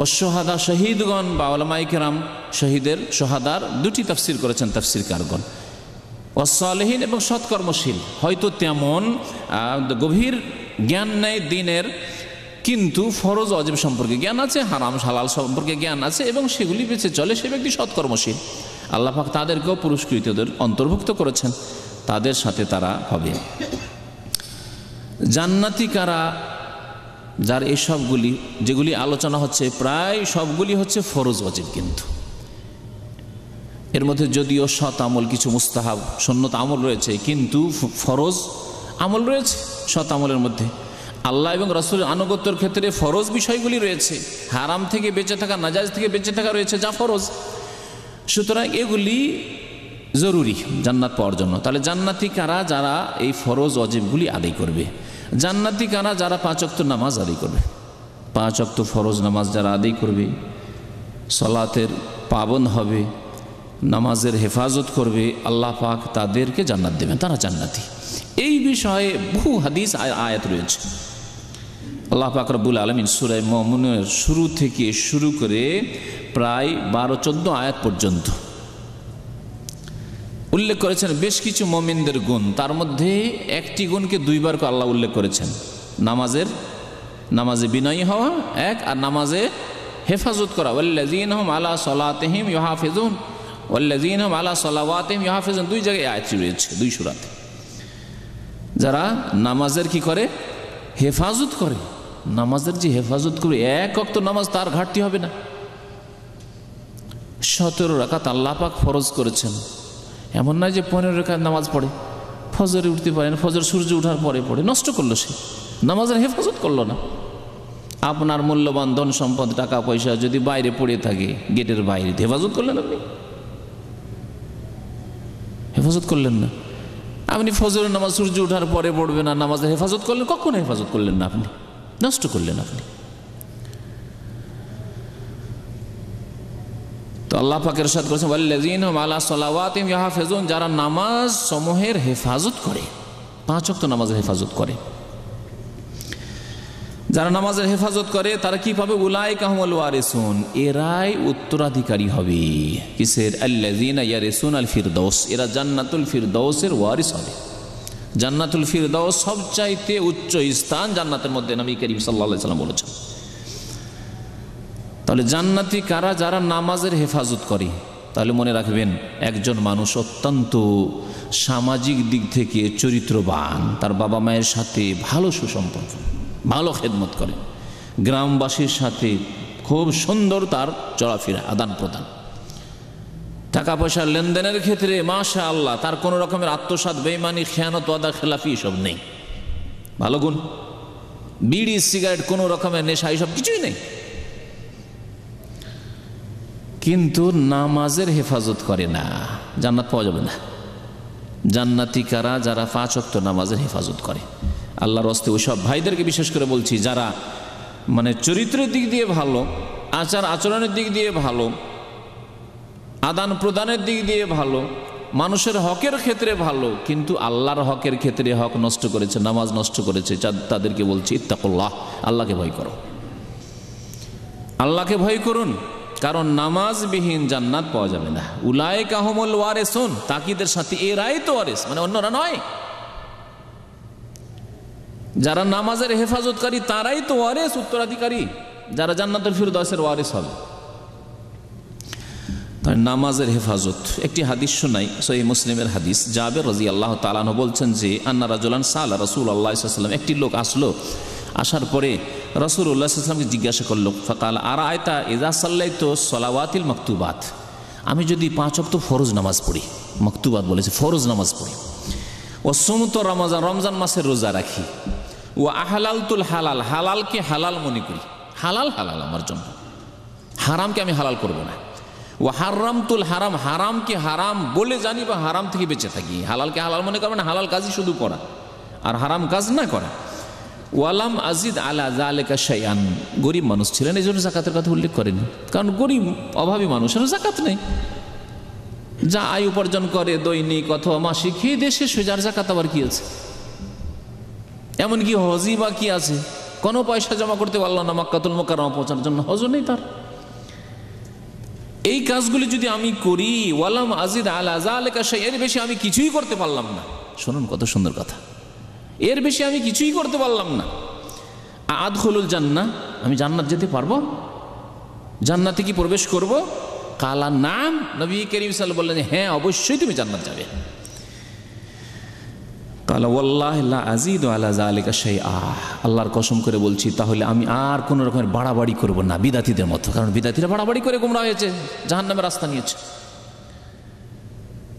ও শুহাদা, শহীদগণ বা উলামায়ে কেরাম। শহীদের, শহাদার দুটি তাফসীর করেছেন তাফসীরকারগণ। ও সালেহীন এবং সৎকর্মশীল। হয়তো তেমন গভীর জ্ঞান নেই দিনের, কিন্তু ফরজ ওয়াজিব সম্পর্কে জ্ঞান আছে, হারাম হালাল সম্পর্কে জ্ঞান আছে এবং সেগুলি বেঁচে চলে, সে ব্যক্তি সৎকর্মশীল। আল্লাহ পাক তাদেরকেও পুরস্কৃতদের অন্তর্ভুক্ত করেছেন, তাদের সাথে তারা হবে। জান্নাতি কারা? যার এই সবগুলি যেগুলি আলোচনা হচ্ছে প্রায় সবগুলি হচ্ছে ফরজ ওয়াজিব, কিন্তু এর মধ্যে যদিও সৎ আমল, কিছু মুস্তাহাব সুন্নত আমল রয়েছে, কিন্তু ফরজ আমল রয়েছে সৎ আমলের মধ্যে। আল্লাহ এবং রাসূলের আনুগত্যের ক্ষেত্রে ফরজ বিষয়গুলি রয়েছে, হারাম থেকে বেঁচে থাকা, নাজায়েজ থেকে বেঁচে থাকা রয়েছে যা ফরজ। সুতরাং এগুলি জরুরি জান্নাত পাওয়ার জন্য। তাহলে জান্নাতি কারা? যারা এই ফরজ ওয়াজিবগুলি আদায় করবে। জান্নাতি কারা? যারা 5 ওয়াক্ত নামাজ আদায় করবে। 5 ওয়াক্ত ফরজ নামাজ যারা আদায় করবে, সালাতের পাবন্দ হবে, নামাজের হেফাজত করবে, আল্লাহ পাক তাদেরকে জান্নাত দেবেন, তারা জান্নাতি। এই বিষয়ে বহু হাদিস আয়াত রয়েছে। আল্লাহ পাক রব্বুল আলামিন সূরা মুমিনের শুরু থেকে শুরু করে প্রায় 12-14 আয়াত পর্যন্ত উল্লেখ করেছেন বেশ কিছু মুমিনদের গুণ। তার মধ্যে একটি গুণকে 2 বার আল্লাহ উল্লেখ করেছেন, নামাজে বিনয়ী হওয়া এক, আর নামাজে হেফাজত করা। ওয়াল্লাযীনা হুম আলা সালাতিহিম ইউহাফিজুন ওয়াল্লাযীনা হুম আলা সালাওয়াতিহিম ইউহাফিজুন, 2 জায়গায় আয়াত রয়েছে 2 সূরাতে। যারা নামাজের কি করে? হেফাজত করে। নামাজের যে হেফাজত করে, 1 ওয়াক্ত নামাজ তার ঘাটতি হবে না। 17 রাকাত আল্লাহ পাক ফরজ করেছেন, এমন নয় যে 15 রাকাত নামাজ পড়ে, ফজরে উঠতে পারে না, ফজর সূর্য ওঠার পরে পড়ে, নষ্ট করলো সে, নামাজের হেফাজত করলো না। আপনার মূল্যবান ধন সম্পদ, টাকা পয়সা যদি বাইরে পড়ে থাকে, গেটের বাইরে, হেফাজত করলেন আপনি? হেফাজত করলেন না। আপনি ফজরের নামাজ সূর্য ওঠার পরে পড়বেন আর নামাজের হেফাজত করলেন? কখনো হেফাজত করলেন না, আপনি নষ্ট করলেন আপনি। তো আল্লাহ পাক ইরশাদ করেছেন ওয়াল্লাযীনা হুম আলা সালাওয়াতিহিম ইউহাফিজুন, যারা নামাজ সমূহের হেফাজত করে, 5 ওয়াক্ত নামাজের হেফাজত করে, যারা নামাজের হেফাজত করে তারা কি পাবে? উলাইকা হুমুল ওয়ারিসুন, এরাই উত্তরাধিকারী হবে। কিসের? আল্লাযীনা ইয়ারিসুনাল ফিরদাউস, এরা জান্নাতুল ফিরদাউসের ওয়ারিস হবে। জান্নাতুল ফিরদাউস সবচাইতে উচ্চ স্থান জান্নাতের মধ্যে, নবী করিম সাল্লাল্লাহু আলাইহি ওয়াসাল্লাম বলেছেন। তাহলে জান্নাতি কারা? যারা নামাজের হেফাজত করে। তাহলে মনে রাখবেন, একজন মানুষ অত্যন্ত সামাজিক দিক থেকে চরিত্রবান, তার বাবা মায়ের সাথে ভালো সুসম্পর্ক, ভালো খেদমত করে, গ্রামবাসীর সাথে খুব সুন্দর তার চলাফেরা, আদান প্রদান, টাকা পয়সার লেনদেনের ক্ষেত্রে মাশাআল্লাহ তার কোনো রকমের আত্মসাৎ, বেঈমানি, খেয়ানত, ওয়াদা খেলাফি সব নেই, ভালো গুণ। বিড়ি সিগারেট কোনো রকমের নেশা এসব কিছুই নেই, কিন্তু নামাজের হেফাজত করে না, জান্নাত পাওয়া যাবে না। জান্নাতি কারা? যারা 5 ওয়াক্ত নামাজের হেফাজত করে। আল্লাহর রাস্তায় ওইসব ভাইদেরকে বিশেষ করে বলছি, যারা মানে চরিত্রের দিক দিয়ে ভালো, আচার আচরণের দিক দিয়ে ভালো, আদান প্রদানের দিক দিয়ে ভালো, মানুষের হকের ক্ষেত্রে ভালো, কিন্তু আল্লাহর হকের ক্ষেত্রে হক নষ্ট করেছে, নামাজ নষ্ট করেছে, তাদেরকে বলছি ইত্তাকুল্লাহ, আল্লাহকে ভয় করো, আল্লাহকে ভয় করুন, কারণ নামাজবিহীন জান্নাত পাওয়া যাবে না। উলাইকা হুমুল ওয়ারিসুন, তাকিদের সাথে এরাই তো ওয়ারিস, মানে অন্যরা নয়। যারা নামাজের হেফাজতকারী তারাই তো ওয়ারিস, উত্তরাধিকারী, যারা জান্নাতুল ফিরদাউসের ওয়ারিস হবে। তাই নামাজের হেফাজত। একটি হাদিস শোনাই, সহিহ মুসলিমের হাদিস। জাবের রাদিয়াল্লাহু তাআলা আনহু বলছেন যে আন্না রাজুলান সাআলা রাসূলুল্লাহ সাল্লাল্লাহু আলাইহি ওয়াসাল্লাম, একটি লোক আসলো, আসার পরে রাসূলুল্লাহ সাল্লাল্লাহু আলাইহি ওয়াসাল্লামকে জিজ্ঞাসা করলো, ফাকাল আরাআইতা ইযা সাল্লাইতু সলাওয়াতিল মাকতুবাত, আমি যদি 5 ওয়াক্ত ফরজ নামাজ পড়ি, মাকতুবাত বলেছে ফরজ নামাজ পড়ি, ও সুমতু রমজান, রমজান মাসের রোজা রাখি, ও আহলালতুল হালাল, হালালকে হালাল মনে করি, হালাল হালাল আমার জন্য, হারামকে আমি হালাল করব না, ও হারামতুল হারাম, হারামকে হারাম বলে জানি বা হারাম থেকে বেঁচে থাকি, হালালকে হালাল মনে করবেন, হালাল কাজই শুধু করা আর হারাম কাজ না করা। ওয়ালাম আজিদ আলা যালিকা শাইআন, গরিব মানুষ ছিলেন, এই জন্য যাকাতের কথা উল্লেখ করেন, কারণ গরিব অভাবী মানুষের যাকাত নেই, যা আয় উপার্জন করে দৈনিক অথবা মাসিক, খেয়ে দেশে সোজার যাকাত আবার কি আছে? এমনকি হজই বা কি আছে? কোনো পয়সা জমা করতে পারল না মক্কাতুল মুকাররমা পৌঁছানোর জন্য, হজও নেই তার। এই কাজগুলি যদি আমি করি, ওয়ালাম আজিদ আলা যালিকা শাইআন, এর বেশি আমি কিছুই করতে পারলাম না। শুনুন কত সুন্দর কথা, এর বেশি আমি কিছুই করতে পারলাম না। আদখুলুল জান্নাহ, আমি জান্নাত যেতে পারবো? জান্নাতে কি প্রবেশ করব? কালা নাম, নবী করিম সাল্লাল্লাহু আলাইহি ওয়াসাল্লাম বললেন হ্যাঁ অবশ্যই তুমি জান্নাত যাবে। কালা ওয়াল্লাহি লা আযীদু আলা যালিকা শাইআ, আল্লাহর কসম করে বলছি তাহলে আমি আর কোনো রকমের বাড়াবাড়ি করব না বিদাতীদের মতো, কারণ বিদাতীরা বাড়াবাড়ি করে গোমরা হয়েছে, জাহান্নামের রাস্তা নিয়েছে।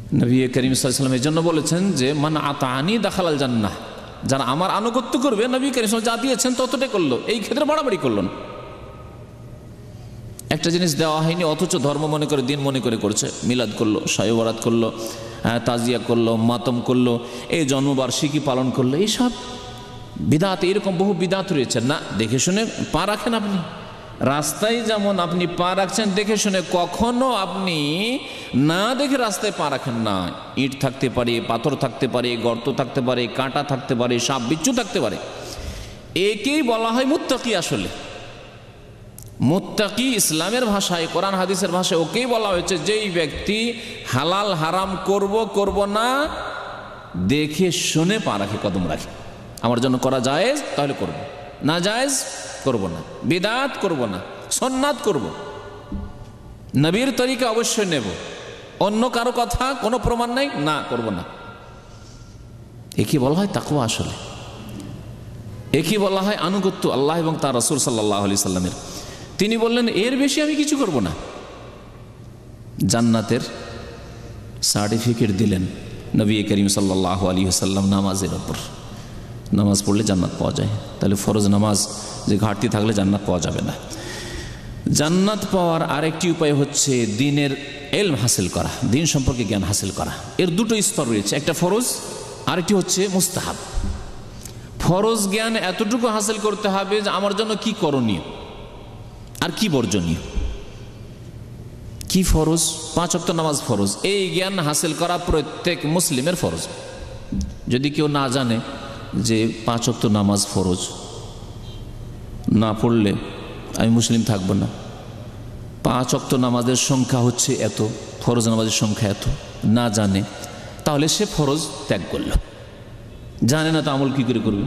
নবী করিম সাল্লাল্লাহু আলাইহি ওয়াসাল্লাম এই জন্য বলেছেন যে মান আতানি দাখালাল জান্নাহ, যারা আমার আনুগত্য করবে নবী করিম সাল্লাল্লাহু আলাইহি ওয়াসাল্লাম যা দিয়েছেন ততটাই করলো, এই ক্ষেত্রে বাড়াবাড়ি করলো না। একটা জিনিস দেওয়া হয়নি অথচ ধর্ম মনে করে, দিন মনে করে করছে, মিলাদ করলো, শায়ে বরাত করলো, তাজিয়া করলো, মাতম করলো, এই জন্মবার্ষিকী পালন করলো, এইসব বিদাত, এরকম বহু বিদাত রয়েছে। না, দেখে শুনে পা রাখেন আপনি, রাস্তায় যেমন আপনি পা রাখছেন দেখে শুনে, কখনো আপনি না দেখে রাস্তায় পা রাখেন না। ইট থাকতে পারে, পাথর থাকতে পারে, গর্ত থাকতে পারে, কাঁটা থাকতে পারে, সাপ বিচ্ছু থাকতে পারে, একেই বলা হয় মুত্তাকি। আসলে মুত্তাকি ইসলামের ভাষায়, কোরআন হাদিসের ভাষায় ওকেই বলা হয়েছে যেই ব্যক্তি হালাল হারাম করব না দেখে শুনে পা রাখে, কদম রাখে। আমার জন্য করা জায়েজ তাহলে করব, না জায়েজ করব না, বিদাত করব না, সুন্নাত করব, নবীর তরিকা অবশ্যই নেব, অন্য কারো কথা কোনো প্রমাণ নাই, না করব না। একে বলা হয় তাকওয়া। আসলে একে বলা হয় আনুগত্য আল্লাহ এবং তার রাসূল সাল্লাল্লাহু আলাইহি সাল্লামের। তিনি বললেন এর বেশি আমি কিছু করব না। জান্নাতের সার্টিফিকেট দিলেন নবী করিম সাল্লাল্লাহু আলাইহি ওয়াসাল্লাম নামাজের ওপর। নামাজ পড়লে জান্নাত পাওয়া যায়, তাহলে ফরজ নামাজ যে ঘাটতি থাকলে জান্নাত পাওয়া যাবে না। জান্নাত পাওয়ার আরেকটি উপায় হচ্ছে দিনের ইলম হাসিল করা, দিন সম্পর্কে জ্ঞান হাসিল করা। এর দুটো স্তর রয়েছে, একটা ফরজ, আরেকটি হচ্ছে মুস্তাহাব। ফরজ জ্ঞান এতটুকু হাসিল করতে হবে যে আমার জন্য কি করণীয় আর কি বর্জনীয়, কি ফরজ, 5 ওয়াক্ত নামাজ ফরজ, এই জ্ঞান হাসিল করা প্রত্যেক মুসলিমের ফরজ। যদি কেউ না জানে যে 5 ওয়াক্ত নামাজ ফরজ, না পড়লে আমি মুসলিম থাকবো না, 5 ওয়াক্ত নামাজের সংখ্যা হচ্ছে এত, ফরজ নামাজের সংখ্যা এত, না জানে, তাহলে সে ফরজ ত্যাগ করল। জানে না তো আমল কি করে করবে?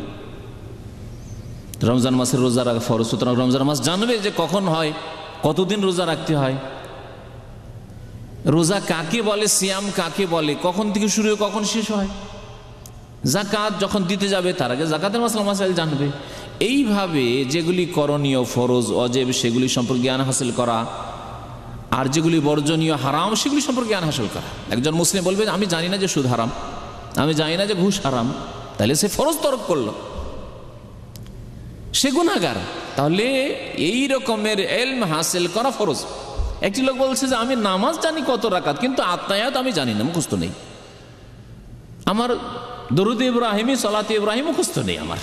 রমজান মাসের রোজা রাখা ফরজ, সুতরাং রমজান মাস জানবে যে কখন হয়, কতদিন রোজা রাখতে হয়, রোজা কাকে বলে, সিয়াম কাকে বলে, কখন থেকে শুরু হয় কখন শেষ হয়, যাকাত যখন দিতে যাবে তার আগে যাকাতের মাসলা মাসাইল জানবে। এইভাবে যেগুলি করণীয় ফরজ ওয়াজিব সেগুলি সম্পর্কে জ্ঞান হাসিল করা, আর যেগুলি বর্জনীয় হারাম সেগুলি সম্পর্কে জ্ঞান হাসিল করা। একজন মুসলিম বলবে আমি জানি না যে সুদ হারাম, আমি জানি না যে ঘুষ হারাম, তাহলে সে ফরজ তরক করলো, সে গুনাহগার। তাহলে এই রকমের ইলম হাসিল করা ফরজ। একটি লোক বলছে যে আমি নামাজ জানি কত রাকাত, কিন্তু আত্মায়াত আমি জানি না, মুখস্থ নেই, আমার দরুদ ইব্রাহিমী সালাতে ইব্রাহিম মুখস্থ নেই আমার,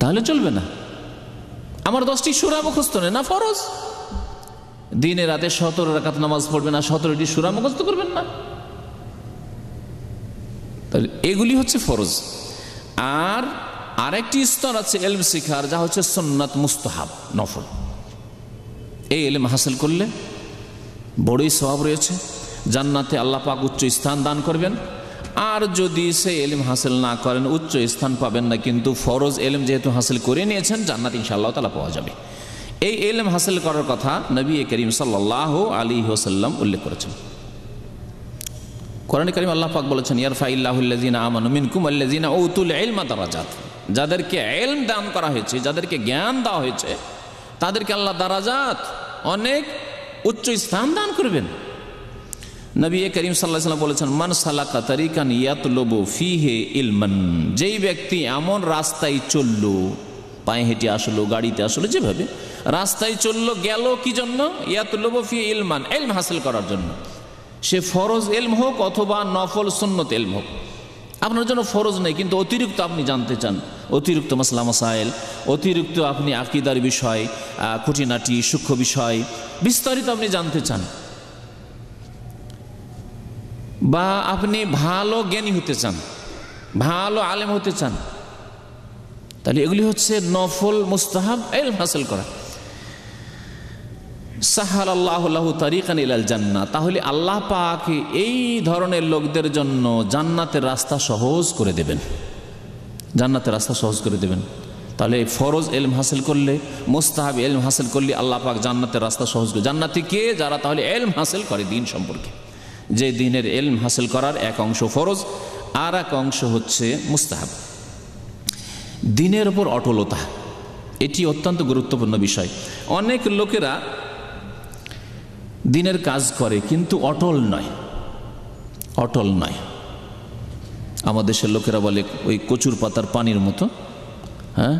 তাহলে চলবে না। আমার 10টি সূরা মুখস্থ নেই, না ফরজ। দিনে রাতে 17 রাকাত নামাজ পড়বেন না, 17টি সূরা মুখস্থ করবেন না, তাহলে এগুলি হচ্ছে ফরজ। আর আরেকটি স্তর আছে ইলম শিখার, যা হচ্ছে সুন্নাত মুস্তাহাব, নফল। এই ইলম হাসিল করলে বড়ই সওয়াব রয়েছে, জান্নাতে আল্লাহ পাক উচ্চ স্থান দান করবেন। আর যদি সে ইলম হাসিল না করেন উচ্চ স্থান পাবেন না, কিন্তু ফরজ ইলম যেহেতু হাসিল করে নিয়েছেন জান্নাত ইনশাআল্লাহ তাআলা পাওয়া যাবে। এই ইলম হাসিল করার কথা নবী করিম সাল্লাল্লাহু আলাইহি ওয়াসাল্লাম উল্লেখ করেছেন। কোরআনে কারীম আল্লাহ পাক বলেছেন ইয়ারফাইল্লাহুল্লাযিনা আমানু মিনকুম ওয়াল্লাযিনা উতুল ইলমা দারাজাত, যাদেরকে ইলম দান করা হয়েছে, যাদেরকে জ্ঞান দেওয়া হয়েছে, তাদেরকে আল্লাহ দারাজাত, অনেক উচ্চ স্থান দান করবেন। নবী করিম সাল্লাল্লাহু আলাইহি ওয়াসাল্লাম বলেছেন মান সালাকা তারিকান ইয়াতলুবু ফিহি ইলমান, যেই ব্যক্তি এমন রাস্তায় চললো, পায়ে হেঁটে আসলো, গাড়িতে আসলো, যেভাবে রাস্তায় চললো, গেল কি জন্য? ইয়াতলুবু ফিহি ইলমান, ইলম হাসিল করার জন্য। সে ফরজ ইলম হোক অথবা নফল সুন্নত ইলম হোক, আপনার জন্য ফরজ নেই কিন্তু অতিরিক্ত আপনি জানতে চান, অতিরিক্ত মাসলা মাসাইল, অতিরিক্ত আপনি আকীদার বিষয়, খুঁটিনাটি সূক্ষ্ম বিষয় বিস্তারিত আপনি জানতে চান, বা আপনি ভালো জ্ঞানী হতে চান, ভালো আলেম হতে চান, তাহলে এগুলি হচ্ছে নফল মুস্তাহাব ইলম হাসিল করা। সাহালাল্লাহু লাহু তারিকান ইলাল জান্নাহ, তাহলে আল্লাহ পাক এই ধরনের লোকদের জন্য জান্নাতের রাস্তা সহজ করে দেবেন, জান্নাতের রাস্তা সহজ করে দেবেন। তাহলে ফরজ ইলম হাসিল করলে, মুস্তাহাব ইলম হাসিল করলে আল্লাহ পাক জান্নাতের রাস্তা সহজ করে। জান্নাতি কে? যারা তাহলে ইলম হাসিল করে দিন সম্পর্কে, যে দিনের ইলম হাসিল করার এক অংশ ফরজ আর এক অংশ হচ্ছে মুস্তাহাব। দিনের উপর অটলতা, এটি অত্যন্ত গুরুত্বপূর্ণ বিষয়। অনেক লোকেরা দিনের কাজ করে কিন্তু অটল নয়, অটল নয়। আমাদের দেশের লোকেরা বলে ওই কচুর পাতার পানির মতো, হ্যাঁ,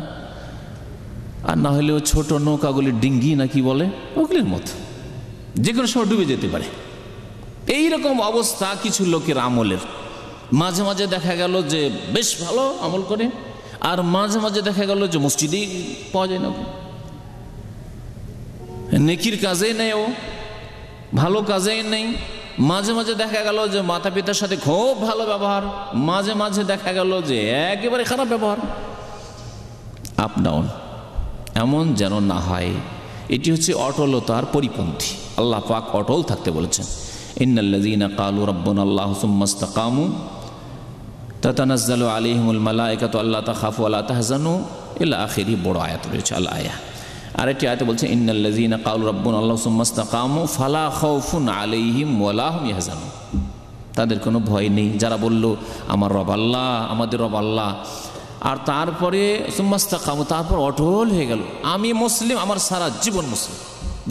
আর না হলে ওই ছোট নৌকাগুলি ডিঙ্গি নাকি বলে ওগুলির মতো, যে কোনো সময় ডুবে যেতে পারে। এইরকম অবস্থা কিছু লোকের আমলের। মাঝে মাঝে দেখা গেল যে বেশ ভালো আমল করে, আর মাঝে মাঝে দেখা গেল যে মসজিদেই পাওয়া যায় না, নেকির কাজেই নেই, ও ভালো কাজেই নেই। মাঝে মাঝে দেখা গেল যে মাতা পিতার সাথে খুব ভালো ব্যবহার, মাঝে মাঝে দেখা গেল যে একেবারে খারাপ ব্যবহার, আপ ডাউন। এমন যেন না হয়। এটি হচ্ছে অটলতার পরিপন্থী। আল্লাহ পাক অটল থাকতে বলেছেন, ইন্নাল্লাযীনা ক্বালু রাব্বুনাল্লাহু সুম্মা ইসতাকামু তাতানাজ্জালু আলাইহিমুল মালায়েকাতু আল্লা তাখাফু ওয়া লা তাহজানু ইলা আখিরি। বড় আয়াত রয়েছে আল আয়া। আর একটি আয়াতে বলছে, ইন্নাল্লাযীনা ক্বালু রাব্বুনাল্লাহু সুম্মা ইসতাকামু ফালা খাউফুন আলাইহিম ওয়া লা হুম ইয়াহজানুন। তাদের কোনো ভয় নেই যারা বলল আমার রব আল্লাহ, আমাদের রব আল্লাহ, আর তারপরে সুম্মা ইসতাকামু, তারপর অটল হয়ে গেল, আমি মুসলিম, আমার সারা জীবন মুসলিম,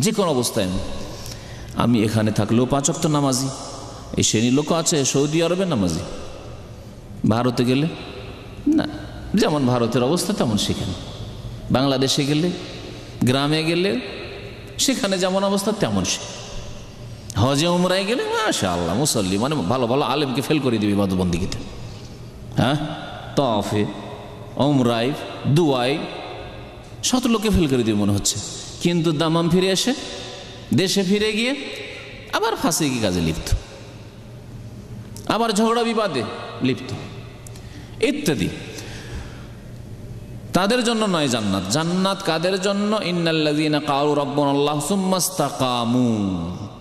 যে কোনো অবস্থায় আমি এখানে থাকলেও 5 ওয়াক্ত নামাজি। এই শ্রেণীর লোক আছে সৌদি আরবে নামাজি, ভারতে গেলে না, যেমন ভারতের অবস্থা তেমন সেখানে, বাংলাদেশে গেলে, গ্রামে গেলে সেখানে যেমন অবস্থা তেমন সে, হজে উমরায় গেলে মাশাআল্লাহ মুসল্লি, মানে ভালো ভালো আলেমকে ফেল করে দিবি বাদবন্দিগিতে, হ্যাঁ, তফে উমরায় দুয়ায় শত লোককে ফেল করে দিবি মনে হচ্ছে। কিন্তু দামাম ফিরে এসে দেশে ফিরে গিয়ে আবার ফাঁসিকি কাজে লিপ্ত, আবার ঝগড়া বিবাদে লিপ্ত ইত্যাদি। তাদের জন্য নয় জান্নাত। জান্নাত কাদের জন্য? ইন্নাল্লাযীনা ক্বালু রাব্বুনাল্লাহু সুম্মা ইসতাকামু,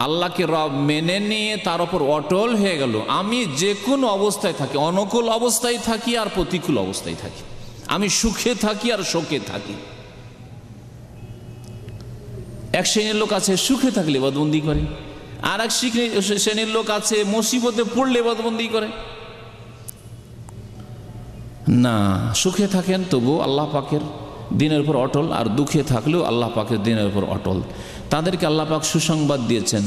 আল্লাহকে রব মেনে নিয়ে তার উপর অটল হয়ে গেল। আমি যে কোনো অবস্থায় থাকি, অনুকূল অবস্থায় থাকি আর প্রতিকূল অবস্থায় থাকি, আমি সুখে থাকি আর শোকে থাকি। এক শ্রেণীর লোক আছে সুখে থাকলে ইবাদতবন্দি করে, আর এক শ্রেণীর লোক আছে মুসিবতে পড়লে ইবাদতবন্দি করে। না, সুখে থাকেন তবু আল্লাহ পাকের দিনের উপর অটল, আর দুঃখে থাকলেও আল্লাহ পাকের দিনের উপর অটল। তাদেরকে আল্লাহ পাক সুসংবাদ দিয়েছেন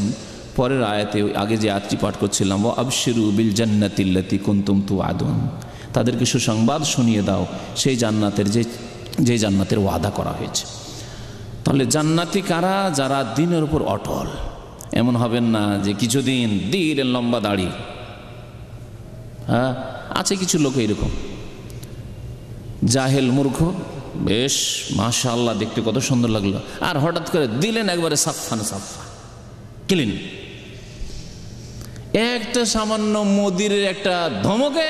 পরের আয়াতে, আগে যে আয়াতটি পাঠ করছিলাম, ওয়া আবশিরু বিল জান্নাতিল্লাতী কুনতুম তুআদুন, তাদেরকে সুসংবাদ শুনিয়ে দাও সেই জান্নাতের যে জান্নাতের ওয়াদা করা হয়েছে। তাহলে জান্নাতি কারা? যারা দিনের উপর অটল। এমন হবেন না যে কিছুদিন দিলেন লম্বা দাড়ি, হ্যাঁ, আছে কিছু লোক এরকম জাহেল মূর্খ, বেশ মাশাআল্লাহ দেখতে কত সুন্দর লাগলো, আর হঠাৎ করে দিলেন একবারে সাফা ক্লিন। একটা সামান্য মোদিরের একটা ধমকে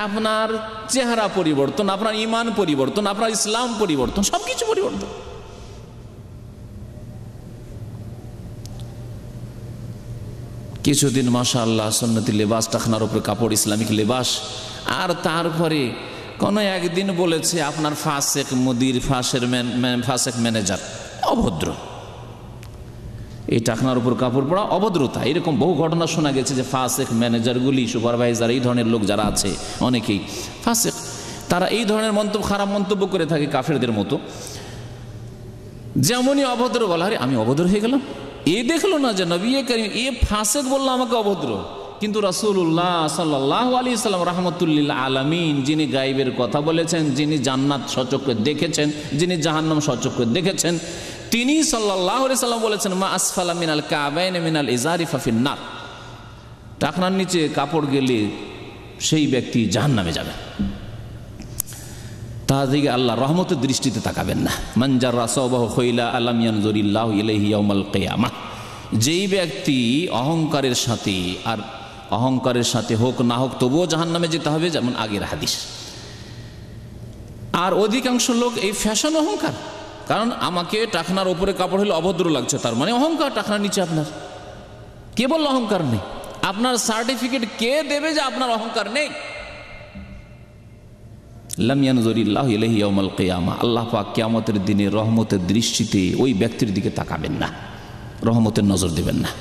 আপনার চেহারা পরিবর্তন, আপনার ঈমান পরিবর্তন, আপনার ইসলাম পরিবর্তন, সবকিছু পরিবর্তন। কিছুদিন মাশাআল্লাহ সুন্নতি লেবাস, টাকনার উপরে কাপড়, ইসলামিক লেবাস, আর তারপরে কোনো একদিন বলেছে আপনার ফাসেক মুদির, ফাসেক ম্যানেজার অভদ্র, এই টাকনার উপর কাপড় পরা অভদ্রতা। এরকম বহু ঘটনা শোনা গেছে যে ফাসেক ম্যানেজারগুলি, সুপারভাইজার, এই ধরনের লোক যারা আছে অনেকেই ফাসেক, তারা এই ধরনের মন্তব্য, খারাপ মন্তব্য করে থাকে কাফেরদের মতো। যেমনই অভদ্র বলা, আরে আমি অভদ্র হয়ে গেলাম, এ দেখলো না যে নবী করিম এ ফাসেক বললো আমাকে অভদ্র, কিন্তু রাসূলুল্লাহ সাল্লাল্লাহু আলাইহি সাল্লাম রাহমাতুল্লিল আলামিন, যিনি গায়বের কথা বলেছেন, যিনি জান্নাত সচক্ষে দেখেছেন, যিনি জাহান্নাম সচক্ষে দেখেছেন, তিনি সাল্লাল্লাহু আলাইহি সাল্লাম বলেছেন, মা আসফালা মিনাল কাবাইনি মিনাল ইজারি ফাফিন নার, টাকনার নিচে কাপড় গেলে সেই ব্যক্তি জাহান্নামে যাবে। তাদেরকে আল্লাহ রহমতের দৃষ্টিতে তাকাবেন না। মান জাররা সাওবাহু খাইলা আলাম ইয়ানজুরিল্লাহু ইলাইহি ইয়াউমাল কিয়ামাহ, যেই ব্যক্তি অহংকারের সাথে, আর অহংকারের সাথে হোক না হোক তবুও জাহান্নামে যেতে হবে, যেমন আগের হাদিস। আর অধিকাংশ লোক এই ফ্যাশন অহংকার, কারণ আমাকে টাকনার উপরে কাপড় হলে অভদ্র লাগছে, তার মানে অহংকার। টাকনার নিচে আপনার কে বলল অহংকার নেই? আপনার সার্টিফিকেট কে দেবে যে আপনার অহংকার নেই? লাম ইয়ানজুরিল্লাহু ইলাইহি ইয়াউমাল কিয়ামাহ, আল্লাহ পাক কিয়ামতের দিনে রহমতের দৃষ্টিতে ওই ব্যক্তির দিকে তাকাবেন না, রহমতের নজর দেবেন না।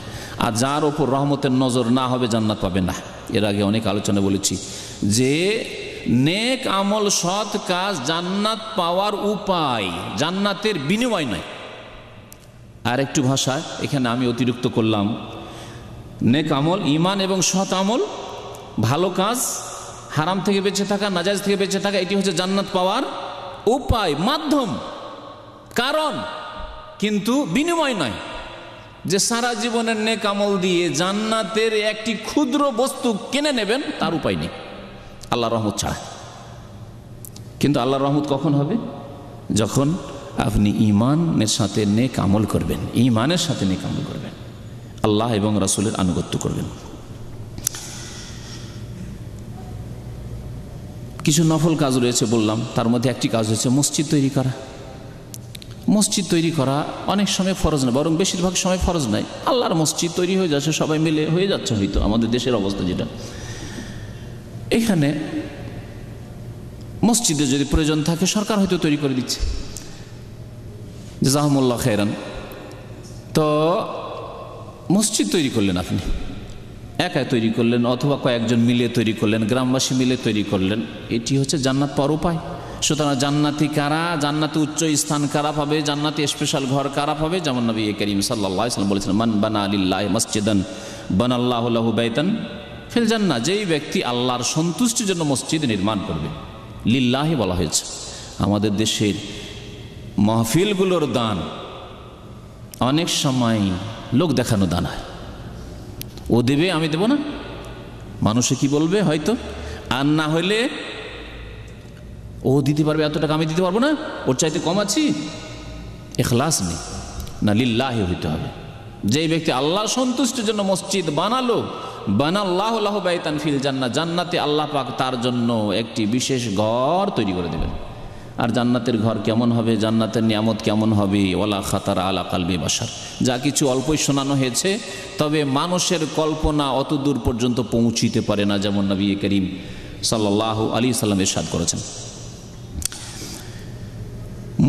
আর যার ওপর রহমতের নজর না হবে জান্নাত পাবে না। এর আগে অনেক আলোচনা বলেছি যে নেক আমল, সৎ কাজ জান্নাত পাওয়ার উপায়, জান্নাতের বিনিময় নয়। আর একটু ভাষা এখানে আমি অতিরিক্ত করলাম, নেক আমল, ঈমান এবং সৎ আমল, ভালো কাজ, হারাম থেকে বেঁচে থাকা, নাজায়েজ থেকে বেঁচে থাকা, এটি হচ্ছে জান্নাত পাওয়ার উপায়, মাধ্যম, কারণ, কিন্তু বিনিময় নয় যে সারা জীবনের নেক আমল দিয়ে জান্নাতের একটি ক্ষুদ্র বস্তু কিনে নেবেন, তার উপায় নেই আল্লাহর রহমত ছাড়া। কিন্তু আল্লাহর রহমত কখন হবে? যখন আপনি ঈমানের সাথে নেক আমল করবেন, ঈমানের সাথে নেক আমল করবেন, আল্লাহ এবং রাসূলের আনুগত্য করবেন। কিছু নফল কাজ রয়েছে বললাম, তার মধ্যে একটি কাজ হচ্ছে মসজিদ তৈরি করা। মসজিদ তৈরি করা অনেক সময় ফরজ নয়, বরং বেশিরভাগ সময় ফরজ নয়। আল্লাহর মসজিদ তৈরি হয়ে যাচ্ছে, সবাই মিলে হয়ে যাচ্ছে। হয়তো আমাদের দেশের অবস্থা যেটা, এখানে মসজিদে যদি প্রয়োজন থাকে সরকার হয়তো তৈরি করে দিচ্ছে, জাযাকুমুল্লাহ খায়রান। তো মসজিদ তৈরি করলেন, আপনি একাই তৈরি করলেন অথবা কয়েকজন মিলে তৈরি করলেন, গ্রামবাসী মিলে তৈরি করলেন, এটি হচ্ছে জান্নাত পাওয়ার উপায়। সুতরাং জান্নাতি কারা, জান্নাতে উচ্চ স্থান কারা পাবে, জান্নাতে স্পেশাল ঘর কারা পাবে? যেমন নবী করিম সাল্লাল্লাহু আলাইহি ওয়াসাল্লাম বলেছেন, মান বানা লিল্লাহি মসজিদান বানাল্লাহু লাহু বাইতান ফিল জান্নাহ। যেই ব্যক্তি আল্লাহর সন্তুষ্টির জন্য মসজিদ নির্মাণ করবে, লিল্লাহি বলা হয়েছে। আমাদের দেশের মাহফিলগুলোর দান অনেক সময় লোক দেখানো দান হয়, ও দেবে আমি দেব না, মানুষে কি বলবে হয়তো, আর না হইলে ও দিতে পারবে এত টাকা, আমি দিতে পারবো না, ওর চাইতে কম আছি। ইখলাস নেই, না লিল্লাহি হইতে হবে। যেই ব্যক্তি আল্লাহর সন্তুষ্টির জন্য মসজিদ বানালো, বানাল্লাহু লাহু বাইতান ফিল জান্নাহ, জান্নাতে আল্লাহ পাক তার জন্য একটি বিশেষ ঘর তৈরি করে দেবেন। আর জান্নাতের ঘর কেমন হবে, জান্নাতের নিয়ামত কেমন হবে, ওয়ালা খাতার আলা কালবি বাশার, যা কিছু অল্পই শোনানো হয়েছে, তবে মানুষের কল্পনা অত দূর পর্যন্ত পৌঁছিতে পারে না, যেমন নবী করিম সাল্লাল্লাহু আলাইহি সাল্লাম ইরশাদ করেছেন।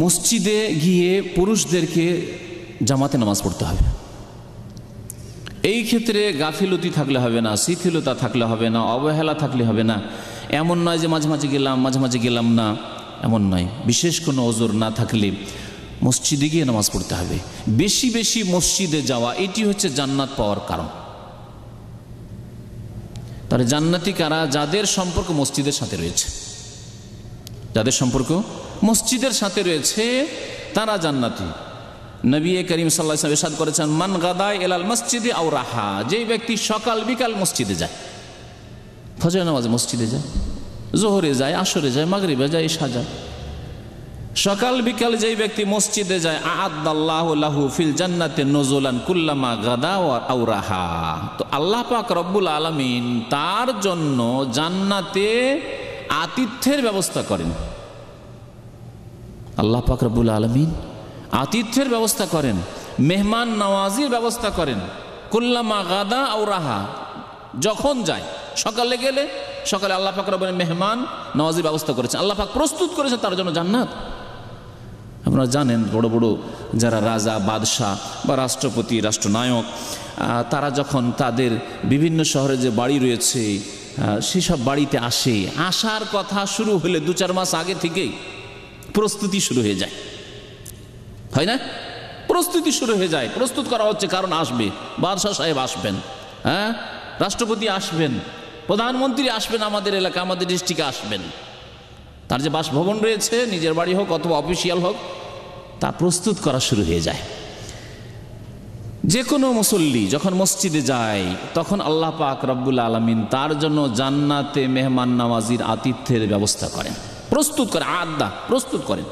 মসজিদে গিয়ে পুরুষদেরকে জামাতে নামাজ পড়তে হবে। এই ক্ষেত্রে গাফিলতি থাকলে হবে না, শিথিলতা থাকলে হবে না, অবহেলা থাকলে হবে না। এমন নয় যে মাঝে মাঝে গেলাম মাঝে মাঝে গেলাম না, এমন নয়। বিশেষ কোনো ওজর না থাকলে মসজিদে গিয়ে নামাজ পড়তে হবে। বেশি বেশি মসজিদে যাওয়া, এটি হচ্ছে জান্নাত পাওয়ার কারণ। তাহলে জান্নাতি কারা? যাদের সম্পর্ক মসজিদের সাথে রয়েছে, যাদের সম্পর্ক মসজিদের সাথে রয়েছে তারা জান্নাতি। নবী করিম সাল্লাল্লাহু আলাইহি ওয়াসাল্লাম ইরশাদ করেছেন, মান গাদা ইলাল মসজিদে আও রাহা, যেই ব্যক্তি সকাল বিকাল মসজিদে যায়, ফজর নামাজে মসজিদে যায়, জোহরে যায়, আসরে যায়, মাগরিবে যায়, ইশা যায়, সকাল বিকাল যেই ব্যক্তি মসজিদে যায়, আ'আদাল্লাহু লাহু ফিল জান্নাতি নুজুলান কুল্লামা গাদা আও রাহা, তো আল্লাহ পাক রব্বুল আলামিন তার জন্য জান্নাতে আতিথ্যের ব্যবস্থা করেন। আল্লাহ পাক রব্বুল আলামিন আতিথ্যের ব্যবস্থা করেন, মেহমান নওয়াজির ব্যবস্থা করেন। কুল্লামা গাদা আও রাহা, যখন যায়, সকালে গেলে সকালে আল্লাহ পাক রব্বুল মেহমান নওয়াজির ব্যবস্থা করেছেন, আল্লাহ পাক প্রস্তুত করেছেন তার জন্য জান্নাত। আপনারা জানেন, বড় বড় যারা রাজা, বাদশাহ বা রাষ্ট্রপতি, রাষ্ট্রনায়ক, তারা যখন তাদের বিভিন্ন শহরে যে বাড়ি রয়েছে সেসব বাড়িতে আসে, আসার কথা শুরু হলে 2-4 মাস আগে থেকেই প্রস্তুতি শুরু হয়ে যায়, হয় না? প্রস্তুতি শুরু হয়ে যায়, প্রস্তুত করা হচ্ছে, কারণ আসবে, বাদশাহ সাহেব আসবেন, হ্যাঁ, রাষ্ট্রপতি আসবেন, প্রধানমন্ত্রী আসবেন, আমাদের এলাকা আমাদের ডিস্ট্রিক্টে আসবেন, তার যে বাসভবন রয়েছে, নিজের বাড়ি হোক অথবা অফিসিয়াল হোক, তা প্রস্তুত করা শুরু হয়ে যায়। যে কোনো মুসল্লি যখন মসজিদে যায়, তখন আল্লাহ পাক রব্বুল আলামিন তার জন্য জান্নাতে মেহমান নওয়াজির আতিথ্যের ব্যবস্থা করেন, প্রস্তুত করে, আদা প্রস্তুত করেন,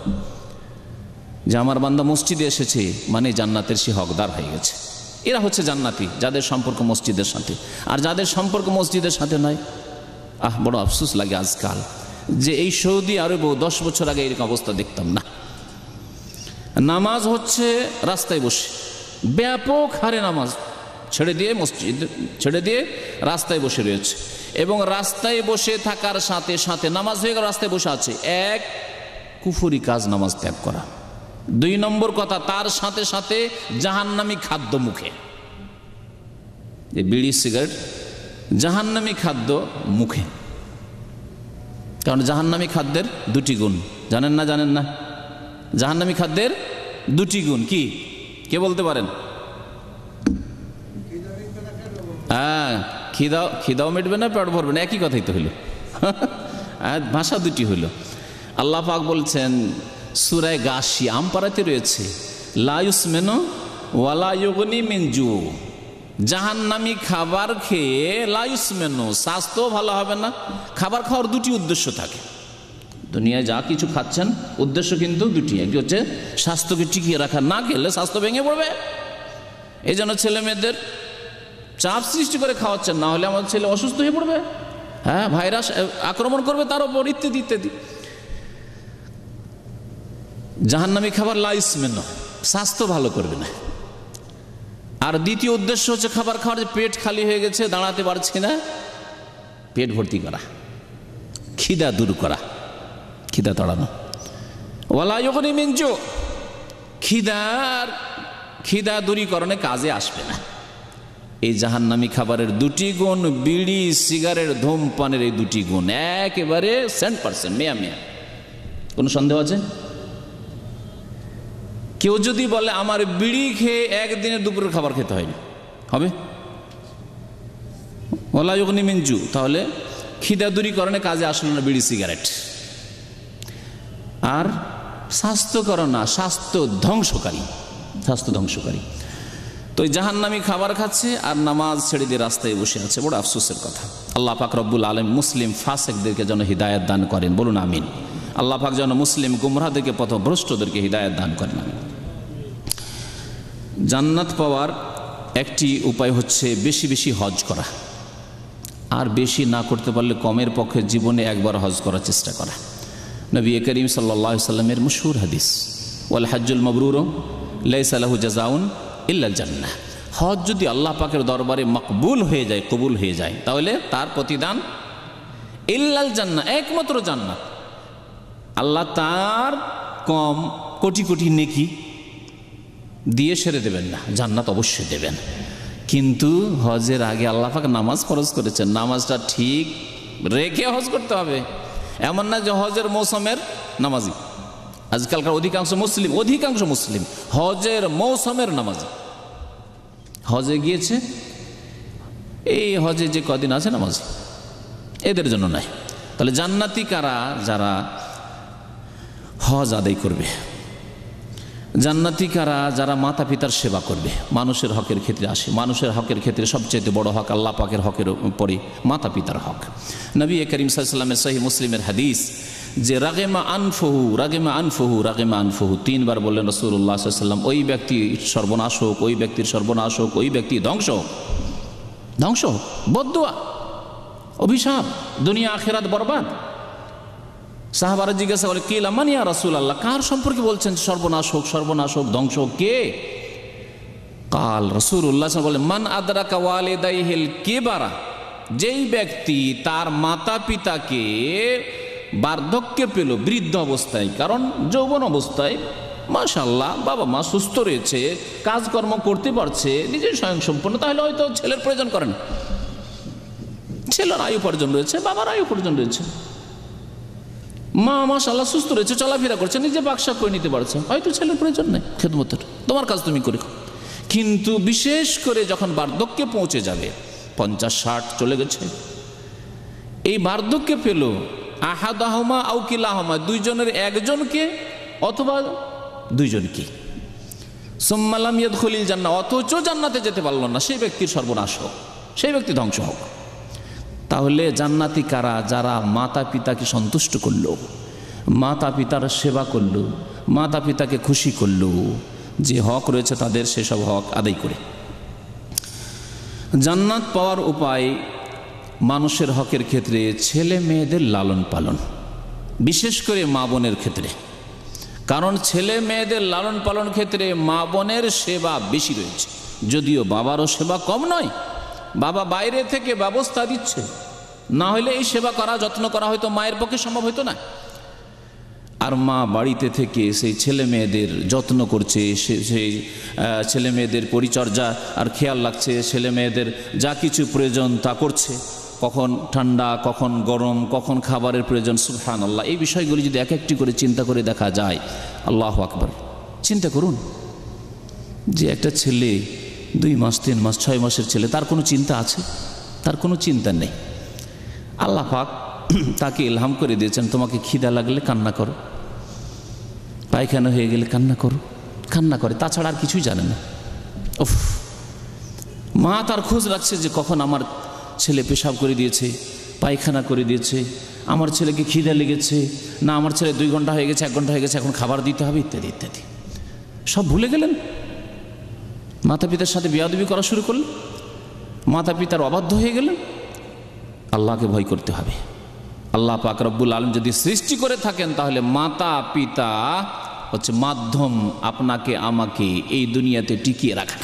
যে আমার বান্দা মসজিদে এসেছে মানে জান্নাতের সে হকদার হয়ে গেছে। এরা হচ্ছে জান্নাতি, যাদের সম্পর্ক মসজিদের সাথে। আর যাদের সম্পর্ক মসজিদের সাথে নয়, বড় আফসোস লাগে আজকাল, যে এই সৌদি আরবে 10 বছর আগে এরকম অবস্থা দেখতাম না। নামাজ হচ্ছে রাস্তায় বসে, ব্যাপক হারে নামাজ ছেড়ে দিয়ে, মসজিদ ছেড়ে দিয়ে রাস্তায় বসে রয়েছে, এবং রাস্তায় বসে থাকার সাথে সাথে নামাজ হয়ে গেল, রাস্তায় বসে আছে, এক কুফরি কাজ নামাজ ত্যাগ করা। 2 নম্বর কথা, তার সাথে সাথে জাহান্নামী খাদ্য মুখে, বিড়ি সিগারেট জাহান্নামী খাদ্য মুখে। কারণ জাহান্নামী খাদ্যের 2টি গুণ, জানেন না? জানেন না? জাহান্নামী খাদ্যের 2টি গুণ কি, কে বলতে পারেন? হ্যাঁ, খিদাও মিটবে না, পেট ভরবে না, একই কথাই তো হইল। ভাষা দুটি হইল। আল্লাহ পাক বলছেন সূরা গাশিয়া আমপারাতে রয়েছে, লা ইউসমিনু ওয়ালা ইউগনি মিন জু, জাহান্নামী খাবার খেয়ে লা ইউসমিনু, স্বাস্থ্য ভালো হবে না। খাবার খাওয়ার দুটি উদ্দেশ্য থাকে, দুনিয়ায় যা কিছু খাচ্ছেন উদ্দেশ্য কিন্তু দুটি, একটি হচ্ছে স্বাস্থ্যকে টিকিয়ে রাখা, না খেলে স্বাস্থ্য ভেঙে পড়বে। এই জন্য ছেলে মেয়েদের চাপ সৃষ্টি করে খাওয়াচ্ছেন, না হলে আমাদের ছেলে অসুস্থ হয়ে পড়বে, হ্যাঁ, ভাইরাস আক্রমণ করবে তার উপর, ইত্যাদি ইত্যাদি। জাহান্নামী খাবার লা ইউসমিনু, স্বাস্থ্য ভালো করবে না। আর দ্বিতীয় উদ্দেশ্য হচ্ছে খাবার খাওয়ার, যে পেট খালি হয়ে গেছে, দাঁড়াতে পারছি না, পেট ভর্তি করা, খিদা দূর করা, খিদা তাড়ানো। ওয়ালা ইউগনি মিন জু, খিদা দূরীকরণে কাজে আসবে না। এই জাহান্নামী খাবারের দুটি গুণ, বিড়ি সিগারেট ধূমপানের এই দুটি গুণ একেবারে 100% মেয়া মেয়া। কোনো সন্দেহ আছে? কেউ যদি বলে আমার বিড়ি খেয়ে একদিনে দুপুরের খাবার খেতে হয়নি, হবে? ওয়ালা ইউগনি মিন জু, তাহলে খিদা দূরীকরণে কাজে আসলো না বিড়ি সিগারেট। আর স্বাস্থ্যকর না, স্বাস্থ্য ধ্বংসকারী, স্বাস্থ্য ধ্বংসকারী। তো এই জাহান্নামী খাবার খাচ্ছে আর নামাজ ছেড়ে দিয়ে রাস্তায় বসে আছে, বড় আফসোসের কথা। আল্লাহ পাক রব্বুল আলামিন মুসলিম ফাসেকদেরকে যেন হিদায়াত দান করেন, বলুন আমিন। আল্লাহ পাক যেন মুসলিম গুমরাহদেরকে, পথভ্রষ্টদেরকে হিদায়াত দান করেন, আমিন। জান্নাত পাওয়ার একটি উপায় হচ্ছে বেশি বেশি হজ করা, আর বেশি না করতে পারলে কমের পক্ষে জীবনে একবার হজ করার চেষ্টা করা। নবী করিম সাল্লাল্লাহু আলাইহি ওয়াসাল্লামের মশহুর হাদিস, ওয়াল হজ্জুল মাবরুরু লাইসা লাহু জাযাউন ইল্লাল জান্নাহ। হজ যদি আল্লাহ পাকের দরবারে মকবুল হয়ে যায়, কবুল হয়ে যায়, তাহলে তার প্রতিদান ইল্লাল জান্নাহ, একমাত্র জান্নাত। আল্লাহ তার কম কোটি কোটি নেকি দিয়ে সেরে দেবেন না, জান্নাত অবশ্যই দেবেন। কিন্তু হজের আগে আল্লাহ পাক নামাজ ফরজ করেছেন, নামাজটা ঠিক রেখে হজ করতে হবে। এমন না যে হজের মৌসুমের নামাজি, আজকালকার অধিকাংশ মুসলিম হজের মৌসুমের নামাজি, হজে গিয়েছে, এই হজে যে কদিন আছে নামাজি, এদের জন্য নাই। তাহলে জান্নাতি কারা? যারা হজ আদায় করবে। জান্নাতি কারা? যারা মাতা পিতার সেবা করবে। মানুষের হকের ক্ষেত্রে আসে, মানুষের হকের ক্ষেত্রে সবচেয়ে বড় হক আল্লাহ পাকের হকের পরে মাতা পিতার হক। নবী করিম সাল্লাল্লাহু আলাইহি ওয়াসাল্লামের সহিহ মুসলিমের হাদিস, যে রাগেমা আনফুহু 3 বার বললেন রাসূলুল্লাহ সাল্লাল্লাহু আলাইহি ওয়াসাল্লাম, ওই ব্যক্তি সর্বনাশ হোক, ওই ব্যক্তির সর্বনাশ হোক, ওই ব্যক্তি ধ্বংস হোক, বদদুয়া, অভিশাপ, দুনিয়া আখিরাত বরবাদ। সাহাবারা জিজ্ঞাসা করে, কিলা মান ইয়া রাসূলুল্লাহ, কার সম্পর্কে বলছেন সর্বনাশ হোক, ধ্বংস হোক, কে? কাল রাসূলুল্লাহ বলেন, মান আদরাকা ওয়ালিদাইহিল কিবারা, যেই ব্যক্তি তার মাতা পিতাকে বার্ধক্যে পেল, বৃদ্ধ অবস্থায়, কারণ যৌবন অবস্থায় মাশাআল্লাহ বাবা মা সুস্থ রয়েছে, কাজকর্ম করতে পারছে, নিজে স্বয়ংসম্পন্ন, তাহলে হয়তো ছেলের প্রয়োজন করেন, ছেলের আয়ু উপার্জন রয়েছে, বাবার আয়ু উপার্জন রয়েছে, মা মাশাআল্লাহ সুস্থ রয়েছে, চলাফেরা করছে, নিজে বাক্সা করে নিতে পারছে, হয়তো ছেলের প্রয়োজন নেই খেদমতের, তোমার কাজ তুমি করে। কিন্তু বিশেষ করে যখন বার্ধক্যে পৌঁছে যাবে, 50-60 চলে গেছে, এই বার্ধক্যে পেল, আহাদাহুমা আও কিলাহুমা, দুইজনের একজনকে অথবা দুইজনকে, সুম্মা লাম ইয়াদখুলিল জান্নাহ, অথচ জান্নাতে যেতে পারল না, সেই ব্যক্তির সর্বনাশ হোক, সেই ব্যক্তি ধ্বংস হোক। তাহলে জান্নাতি কারা? যারা মাতা পিতাকে সন্তুষ্ট করলো, মাতা পিতার সেবা করলো, মাতা পিতাকে খুশি করলো, যে হক রয়েছে তাদের সেসব হক আদায় করে। জান্নাত পাওয়ার উপায় মানুষের হকের ক্ষেত্রে ছেলে মেয়েদের লালন পালন, বিশেষ করে মা বোনের ক্ষেত্রে, কারণ ছেলে মেয়েদের লালন পালন ক্ষেত্রে মা বোনের সেবা বেশি রয়েছে, যদিও বাবারও সেবা কম নয়, বাবা বাইরে থেকে ব্যবস্থা দিচ্ছে, না হলে এই সেবা করা, যত্ন করা হয়তো মায়ের পক্ষে সম্ভব হতো না। আর মা বাড়িতে থেকে সেই ছেলে মেয়েদের যত্ন করছে, সেই ছেলে মেয়েদের পরিচর্যা আর খেয়াল রাখছে, ছেলে মেয়েদের যা কিছু প্রয়োজন তা করছে, কখন ঠান্ডা, কখন গরম, কখন খাবারের প্রয়োজন, সুবহানাল্লাহ। এই বিষয়গুলি যদি এক একটি করে চিন্তা করে দেখা যায়, আল্লাহু আকবার। চিন্তা করুন যে একটা ছেলে 2 মাস 3 মাস 6 মাসের ছেলে, তার কোনো চিন্তা আছে? তার কোনো চিন্তা নেই। আল্লাহ পাক তাকে ইলহাম করে দিয়েছেন, তোমাকে খিদা লাগলে কান্না করো, পায়খানা হয়ে গেলে কান্না করো, কান্না করে, তাছাড়া আর কিছুই জানে না। উফ, মা তার খোঁজ রাখছে যে কখন আমার ছেলে পেশাব করে দিয়েছে, পায়খানা করে দিয়েছে, আমার ছেলেকে খিদে লেগেছে, না আমার ছেলে 2 ঘন্টা হয়ে গেছে, 1 ঘন্টা হয়ে গেছে, এখন খাবার দিতে হবে, ইত্যাদি ইত্যাদি। সব ভুলে গেলেন, মাতা পিতার সাথে বেয়াদবি করা শুরু করলেন, মাতা পিতার অবাধ্য হয়ে গেলেন। আল্লাহকে ভয় করতে হবে। আল্লাহ পাক রব্বুল আলামিন যদি সৃষ্টি করে থাকেন, তাহলে মাতা পিতা হচ্ছে মাধ্যম আপনাকে আমাকে এই দুনিয়াতে টিকিয়ে রাখা।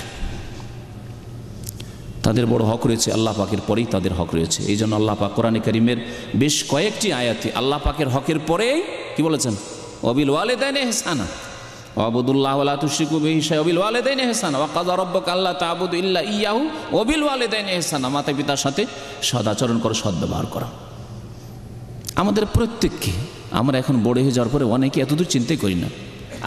তাদের বড় হক রয়েছে, আল্লাহ পাকের পরেই তাদের হক রয়েছে। এই জন্য আল্লাহ পাক কোরআনে কারীমের বেশ কয়েকটি আয়াতে আল্লাহ পাকের হকের পরেই কি বলেছেন? ওয়াবিল ওয়ালিদাইনি ইহসানা ওয়াবুদুল্লাহ ওয়া লা তুশরিকু বিহি শাইআন ওয়াবিল ওয়ালিদাইনি ইহসানা ওয়া কাযা রাব্বুকা আল্লা তা'বুদু ইল্লা ইয়্যাহু ওয়াবিল ওয়ালিদাইনি ইহসানা। মাতা পিতার সাথে সদাচরণ করো, সদ্ব্যবহার করো। আমাদের প্রত্যেককে, আমরা এখন বড় হয়ে যাওয়ার পরে অনেকে এতদূর চিন্তাই করি না।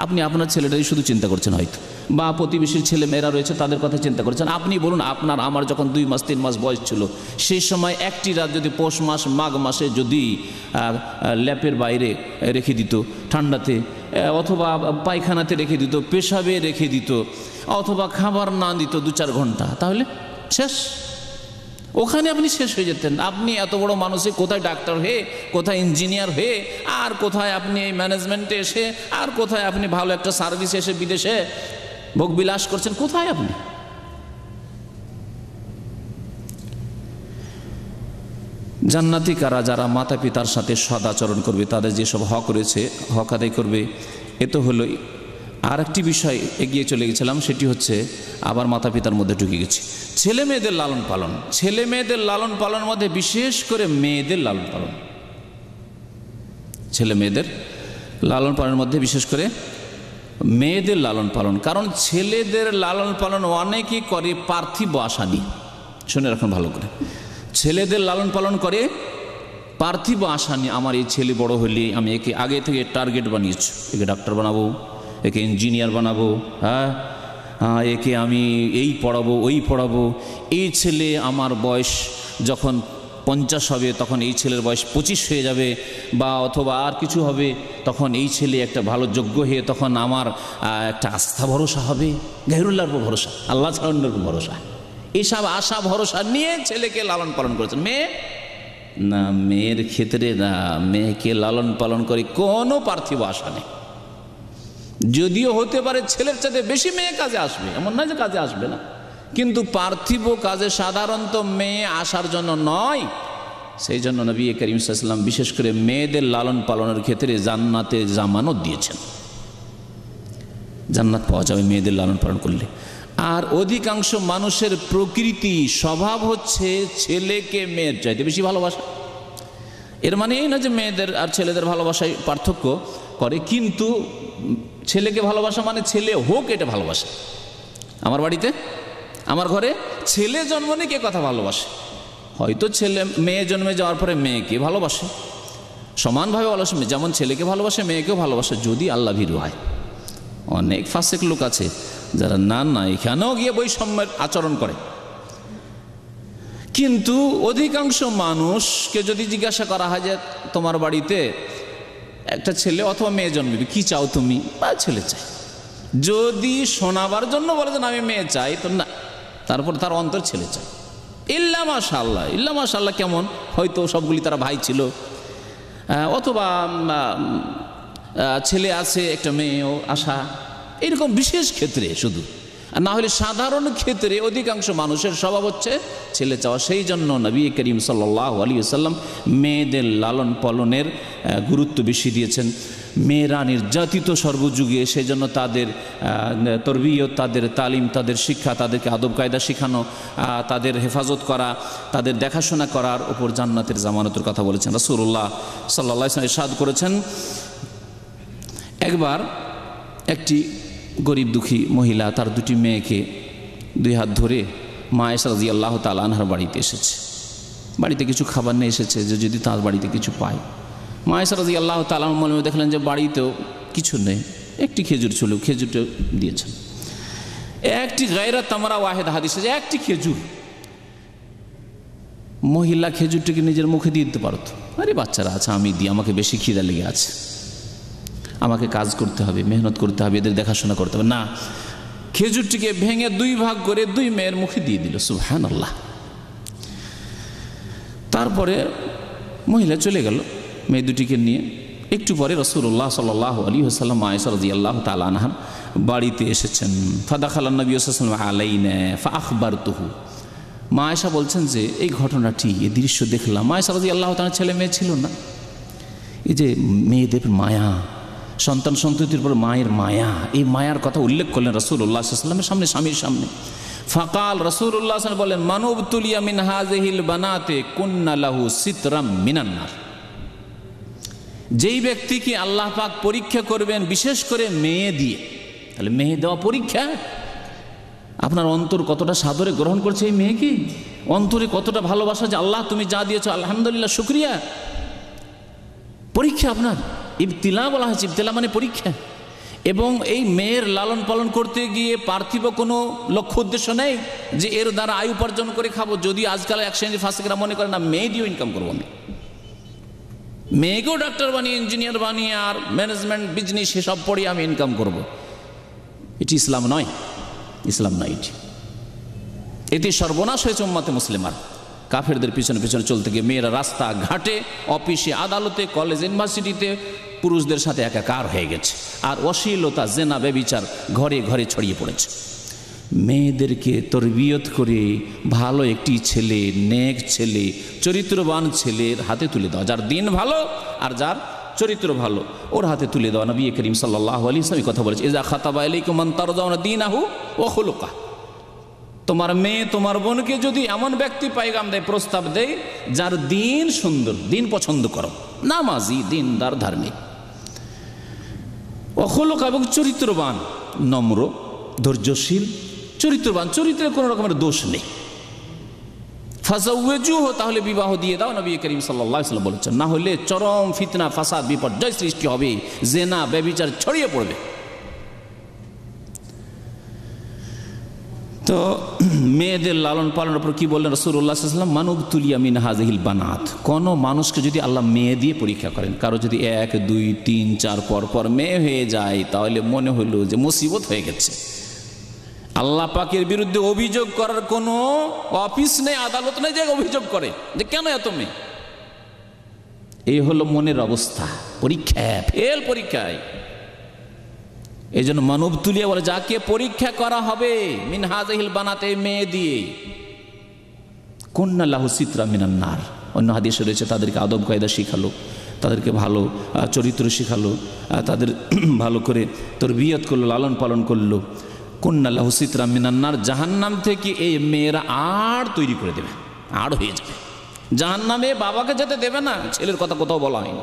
আপনি আপনার ছেলেটাই শুধু চিন্তা করছেন হয়তো, বা প্রতিবেশীর ছেলে মেয়েরা রয়েছে তাদের কথা চিন্তা করছেন। আপনি বলুন, আপনার আমার যখন 2 মাস 3 মাস বয়স ছিল, সেই সময় একটি রাত যদি পৌষ মাস মাঘ মাসে যদি ল্যাপের বাইরে রেখে দিত ঠান্ডাতে, অথবা পায়খানাতে রেখে দিত, পেশাবে রেখে দিত, অথবা খাবার না দিত 2-4 ঘন্টা, তাহলে শেষ, ওখানে আপনি শেষ হয়ে যেতেন। আপনি এত বড় মানুষে কোথায় ডাক্তার হয়ে, কোথায় ইঞ্জিনিয়ার হয়ে, আর কোথায় আপনি এই ম্যানেজমেন্টে এসে, আর কোথায় আপনি ভালো একটা সার্ভিস এসে বিদেশে ভোগবিলাস করছেন, কোথায় আপনি? জান্নাতি কারা? যারা মাতা পিতার সাথে সদাচরণ করবে, তাদের যেসব হক রয়েছে হক আদায় করবে। এ তো হলো। আর একটি বিষয় এগিয়ে চলে গেছিলাম, সেটি হচ্ছে আবার মাতা পিতার মধ্যে ঢুকে গেছি, ছেলে মেয়েদের লালন পালন। ছেলে মেয়েদের লালন পালনের মধ্যে বিশেষ করে মেয়েদের লালন পালন, ছেলে মেয়েদের লালন পালনের মধ্যে বিশেষ করে মেয়েদের লালন পালন। কারণ ছেলেদের লালন পালন অনেকেই করে পার্থিব আশা নিয়ে। শুনে রাখুন ভালো করে, ছেলেদের লালন পালন করে পার্থিব আশা নিয়ে। আমার এই ছেলে বড় হলে আমি একে আগে থেকে টার্গেট বানিয়েছি, একে ডাক্তার বানাবো, একে ইঞ্জিনিয়ার বানাবো, হ্যাঁ একে আমি এই পড়াবো ওই পড়াবো। এই ছেলে আমার বয়স যখন 50 হবে, তখন এই ছেলের বয়স 25 হয়ে যাবে, বা অথবা আর কিছু হবে, তখন এই ছেলে একটা ভালো যোগ্য হয়ে তখন আমার একটা আস্থা ভরসা হবে, গায়রুল্লাহর উপর ভরসা, আল্লাহ ছাড়ার উপর ভরসা। এইসব আশা ভরসা নিয়ে ছেলেকে লালন পালন করেছেন। মেয়ে না, মেয়ের ক্ষেত্রে না, মেয়েকে লালন পালন করে কোনো পার্থিব আশা নেই। যদিও হতে পারে ছেলের চাইতে বেশি মেয়ে কাজে আসবে, এমন নয় যে কাজে আসবে না, কিন্তু পার্থিব কাজে সাধারণত মেয়ে আসার জন্য নয়। সেই জন্য নবী করিম সাল্লাল্লাহু আলাইহি ওয়াসাল্লাম বিশেষ করে মেয়েদের লালন পালনের ক্ষেত্রে জান্নাতে জামানত দিয়েছেন, জান্নাত পাওয়া যাবে মেয়েদের লালন পালন করলে। আর অধিকাংশ মানুষের প্রকৃতি স্বভাব হচ্ছে ছেলেকে মেয়ের চাইতে বেশি ভালোবাসা। এর মানে এই না যে মেয়েদের আর ছেলেদের ভালোবাসায় পার্থক্য করে, কিন্তু ছেলেকে ভালোবাসা মানে ছেলে হোক এটা ভালোবাসা। আমার বাড়িতে আমার ঘরে ছেলে জন্ম নিয়ে কে কথা ভালোবাসে? হয়তো ছেলে মেয়ে জন্মে যাওয়ার পরে মেয়েকে ভালোবাসে, সমানভাবে ভালোবাসে, যেমন ছেলেকে ভালোবাসে মেয়েকেও ভালোবাসে, যদি আল্লাহ ভীরু হয়। অনেক ফাসেক লোক আছে যারা না এখানেও গিয়ে বৈষম্যের আচরণ করে। কিন্তু অধিকাংশ মানুষকে যদি জিজ্ঞাসা করা হয় যে তোমার বাড়িতে একটা ছেলে অথবা মেয়ে জন্মবে, কি চাও তুমি? বা ছেলে চাই। যদি শোনাবার জন্য বলে যে আমি মেয়ে চাই, তো না, তারপর তার অন্তর ছেলে চাই। ইল্লা মাশাআল্লাহ, ইল্লা মাশাআল্লাহ কেমন? হয়তো সবগুলি তারা ভাই ছিল, অথবা ছেলে আছে একটা মেয়েও আসা, এরকম বিশেষ ক্ষেত্রে শুধু, আর না হলে সাধারণ ক্ষেত্রে অধিকাংশ মানুষের স্বভাব হচ্ছে ছেলে চাওয়া। সেই জন্য নবী করিম সাল্লাল্লাহু আলাইহি ওয়াসাল্লাম মেয়েদের লালন পালনের গুরুত্ব বেশি দিয়েছেন। মেয়েরা নির্যাতিত সর্বযুগে, সেই জন্য তাদের তরবিয়ত, তাদের তালিম, তাদের শিক্ষা, তাদেরকে আদব কায়দা শেখানো, তাদের হেফাজত করা, তাদের দেখাশোনা করার উপর জান্নাতের জামানতের কথা বলেছেন রাসূলুল্লাহ সাল্লাল্লাহু আলাইহি ওয়াসাল্লাম। ইরশাদ করেছেন, একবার একটি গরিব দুঃখী মহিলা তার 2টি মেয়েকে 2 হাত ধরে মা আয়েশা রাদিয়াল্লাহু তাআলা আনহার বাড়িতে এসেছে। বাড়িতে কিছু খাবার নিয়ে এসেছে যে যদি তার বাড়িতে কিছু পায়। মা আয়েশা রাদিয়াল্লাহু তাআলা মনে দেখলেন যে বাড়িতেও কিছু নেই, একটি খেজুর ছিল, খেজুরটা দিয়েছেন। একটি গায়রা তামারা ওয়াহেদ হাদিসে যে একটি খেজুর, মহিলা খেজুরটিকে নিজের মুখে দিয়ে দিতে পারত। আরে বাচ্চারা আছে, আমি দিই, আমাকে বেশি খিদা লেগে আছে, আমাকে কাজ করতে হবে, মেহনত করতে হবে, এদের দেখাশোনা করতে হবে না, খেজুরটিকে ভেঙে 2 ভাগ করে 2 মেয়ের মুখে দিয়ে দিল। সুবহানাল্লাহ। তারপরে মহিলা চলে গেল মেয়ে দুটিকে নিয়ে। একটু পরে রাসূলুল্লাহ সাল্লাল্লাহু আলাইহি ওয়াসাল্লাম আয়েশা রাদিয়াল্লাহু তাআলা আনহা বাড়িতে এসেছেন। ফাদাখালান নবী সাল্লাল্লাহু আলাইহি ওয়াসাল্লাম আলাইনা ফাআখবারতুহু। মা আয়েশা বলছেন যে এই ঘটনাটি, এই দৃশ্য দেখলাম। মা আয়েশা রাদিয়াল্লাহু তাআলা ছেলে মেয়ে ছিল না, এই যে মেয়েদের মায়া, সন্তান সন্ততির উপর মায়ের মায়া, এই মায়ার কথা উল্লেখ করলেন রাসূলুল্লাহ সাল্লাল্লাহু আলাইহি ওয়াসাল্লামের সামনে, স্বামীর সামনে। ফাকাল রাসূলুল্লাহ সাল্লাল্লাহু আলাইহি ওয়াসাল্লাম বলেন, মানুবতুলিয়া মিন হাযিহিল বানাতে কুন্না লাহু সিতরাম মিনান নার। যেই ব্যক্তিকে আল্লাহ পাক পরীক্ষা করবেন বিশেষ করে মেয়ে দিয়ে, তাহলে মেয়ে দেওয়া পরীক্ষা। আপনার অন্তর কতটা সাদরে গ্রহণ করছে এই মেয়েকে, অন্তরে কতটা ভালোবাসা যে আল্লাহ তুমি যা দিয়েছো আলহামদুলিল্লাহ শুকরিয়া। পরীক্ষা আপনার, ইবতিলা বলা হয়েছে, ইবতিলা মানে পরীক্ষা। এবং এই মেয়ের লালন পালন করতে গিয়ে পার্থিব কোনো লক্ষ্য উদ্দেশ্য নেই যে এর দ্বারা আয় উপার্জন করে খাবো। যদি আজকাল এক শ্রেণীর ফাসিকরা মনে করে না মেয়ে দিয়েও ইনকাম করবো আমি, মেয়েকেও ডাক্তার বানিয়ে, ইঞ্জিনিয়ার বানিয়ে আর ম্যানেজমেন্ট বিজনেস সেসব পড়িয়ে আমি ইনকাম করব, এটি ইসলাম নয়, ইসলাম নয় এটি। এটি সর্বনাশ হয়েছে উম্মাতে মুসলিমার। কাফেরদের পিছনে পিছনে চলতে গিয়ে মেয়েরা রাস্তা ঘাটে, অফিসে, আদালতে, কলেজ, ইউনিভার্সিটিতে পুরুষদের সাথে একাকার হয়ে গেছে। আর অশ্লীলতা, জেনা, ব্যভিচার ঘরে ঘরে ছড়িয়ে পড়েছে। মেয়েদেরকে তরবিয়ত করে ভালো একটি ছেলে, নেক ছেলে, চরিত্রবান ছেলের হাতে তুলে দেওয়া, যার দিন ভালো আর যার চরিত্র ভালো ওর হাতে তুলে দেওয়া। নবী করিম সাল্লাল্লাহু আলাইহি ওয়াসাল্লাম কথা বলেছে, ইজা খাতাবা আলাইকুম মান তারজাউনা দীনাহু ওয়া খুলুকা। তোমার মেয়ে, তোমার বোনকে যদি এমন ব্যক্তি পায়গাম দেয়, প্রস্তাব দেয়, যার দিন সুন্দর, দিন পছন্দ করো, নামাজি, দিনদার, ধার্মিক, ওয়া খুলুকা এবং চরিত্রবান, নম্র, ধৈর্যশীল, চরিত্রবান, চরিত্রের কোনো রকমের দোষ নেই, ফাজাওয়াজুহু, তাহলে বিবাহ দিয়ে দাও। নবী করিম সাল্লাল্লাহু আলাইহি ওয়াসাল্লাম বলেছেন, না হলে চরম ফিতনা, ফাসাদ, বিপর্যয় সৃষ্টি হবে, জেনা, ব্যভিচার ছড়িয়ে পড়বে। তো মেয়েদের লালন পালনের উপর কি বললেন রাসূলুল্লাহ সাল্লাল্লাহু আলাইহি ওয়াসাল্লাম, মানুবতুলিয়া মিন হাযিহিল বানাত। কোন মানুষকে যদি আল্লাহ মেয়ে দিয়ে পরীক্ষা করেন, কারো যদি 1, 2, 3, 4 পর পর মেয়ে হয়ে যায়, তাহলে মনে হলো যে মুসিবত হয়ে গেছে। আল্লাহ পাকের বিরুদ্ধে অভিযোগ করার কোনো অফিস নেই, আদালত নেই যে অভিযোগ করে যে কেন এত মেয়ে। এই হলো মনের অবস্থা, পরীক্ষা, ফেল পরীক্ষায়। এই জন্য মানব তুলিয়া বলে, যাকে পরীক্ষা করা হবে মিন হাযিহিল বানাতে, মেয়ে দিয়ে, কুন্না লাহু সিতরা মিনান নার। অন্য হাদিসে রয়েছে তাদেরকে আদব কায়দা শিখালো, তাদেরকে ভালো চরিত্র শিখালো, তাদের ভালো করে তরবিয়ত করলো, লালন পালন করলো। কুন্না লাহু সিতরা মিনান নার, জাহান্নাম থেকে এই মেয়েরা আর তৈরি করে দেবে, আর হয়ে যাবে। জাহান্নামে বাবাকে যেতে দেবে না, ছেলের কথা কোথাও বলা হয়নি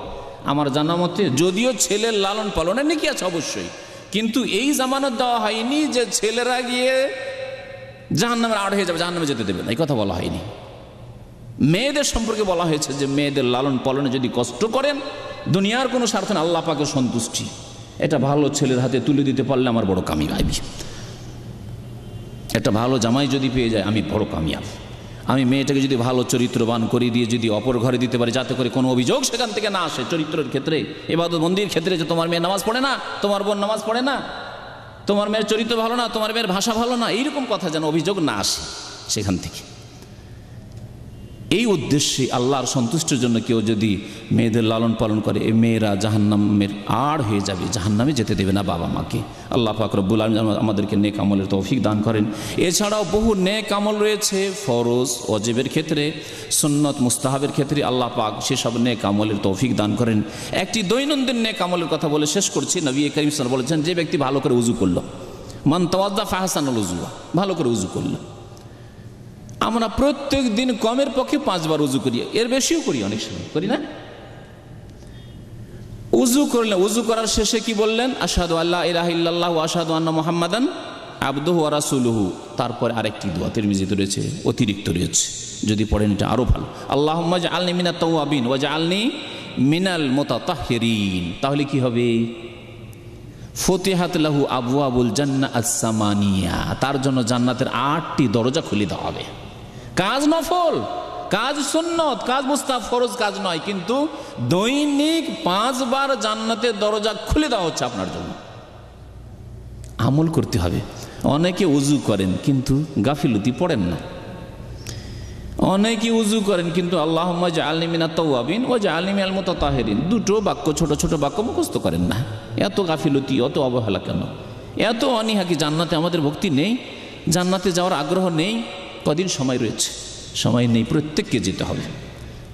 আমার জানা মতে। যদিও ছেলের লালন পালনের নাকি আছে অবশ্যই, কিন্তু এই জামানত দেওয়া হয়নি যে ছেলেরা গিয়ে জাহান্নামের আড় হয়ে যাবে, জাহান্নামে যেতে দেবে না, এই কথা বলা হয়নি। মেয়েদের সম্পর্কে বলা হয়েছে যে মেয়েদের লালন পালনে যদি কষ্ট করেন, দুনিয়ার কোনো স্বার্থ না, আল্লাহ পাকের সন্তুষ্টি, এটা ভালো ছেলের হাতে তুলে দিতে পারলে আমার বড় কামিয়াবি। একটা ভালো জামাই যদি পেয়ে যায় আমি বড় কামিয়াব। আমি মেয়েটাকে যদি ভালো চরিত্রবান করে দিয়ে যদি অপর ঘরে দিতে পারি, যাতে করে কোনো অভিযোগ সেখান থেকে না আসে, চরিত্রের ক্ষেত্রে, ইবাদত বন্দির ক্ষেত্রে, যে তোমার মেয়ে নামাজ পড়ে না, তোমার বোন নামাজ পড়ে না, তোমার মেয়ের চরিত্র ভালো না, তোমার মেয়ের ভাষা ভালো না, এইরকম কথা যেন অভিযোগ না আসে সেখান থেকে। এই উদ্দেশ্যে আল্লাহর সন্তুষ্টির জন্য কেউ যদি মেয়েদের লালন পালন করে, এই মেয়েরা জাহান্নামের আড় হয়ে যাবে, জাহান্নামে যেতে দেবে না বাবা মাকে। আল্লাহ পাক রব্বুল আলামিন আমাদেরকে নেক আমলের তৌফিক দান করেন। এছাড়াও বহু নেক আমল রয়েছে, ফরজ ওয়াজিবের ক্ষেত্রে, সুন্নত মুস্তাহাবের ক্ষেত্রে আল্লাহ পাক সেসব নেক আমলের তৌফিক দান করেন। একটি দৈনন্দিন নেক আমলের কথা বলে শেষ করছি। নবী করিম সাল্লাল্লাহু আলাইহি ওয়াসাল্লাম বলেছেন, যে ব্যক্তি ভালো করে উযু করলো, মান তাওয়াদ্দা ফাহসানাল উযুয়া, ভালো করে উযু করলো। আমরা প্রত্যেক দিন কমের পক্ষে 5 বার উযু করি, এর বেশিও করি, অনেক সময় করি না। উযু করলেন, উযু করার শেষে কি বললেন? আশহাদু আল্লা ইলাহা ইল্লাল্লাহ ওয়া আশহাদু আন্না মুহাম্মাদান আবদুহু ওয়া রাসূলুহু। তারপরে আরেকটি দোয়া তিরমিজিতে রয়েছে, অতিরিক্ত রয়েছে, যদি পড়েন এটা আরো ভালো। আল্লাহুম্মা জাআলনি মিনাত তাওয়াবিন ওয়া জাআলনি মিনাল মুতাতাহহিরিন। তাহলে কি হবে? ফতিহাত লাহু আবওয়াবুল জান্নাহ আস-সামানিয়া, তার জন্য জান্নাতের 8টি দরজা খুলে দেওয়া হবে। কাজ নফল, কাজ সুন্নত, কাজ মুস্তাহাব, ফরজ কাজ নয়, কিন্তু দৈনিক 5 বার জান্নাতের দরজা খুলে দেওয়া হচ্ছে আপনার জন্য। আমল করতে হবে। অনেকে উজু করেন কিন্তু গাফিলতি পড়েন না, অনেকে উজু করেন কিন্তু আল্লাহুম্মা জাআলনি মিনাত তাওয়াবিন ওয়া জাআলনি মিনাল মুতাতাহিরিন, দুটো বাক্য, ছোট ছোট বাক্য মুখস্থ করেন না। এত গাফিলতি, এত অবহেলা কেন? এত অনীহা কি? জান্নাতে আমাদের ভক্তি নেই? জান্নাতে যাওয়ার আগ্রহ নেই? কদিন সময় রয়েছে? সময় নেই, প্রত্যেককে যেতে হবে,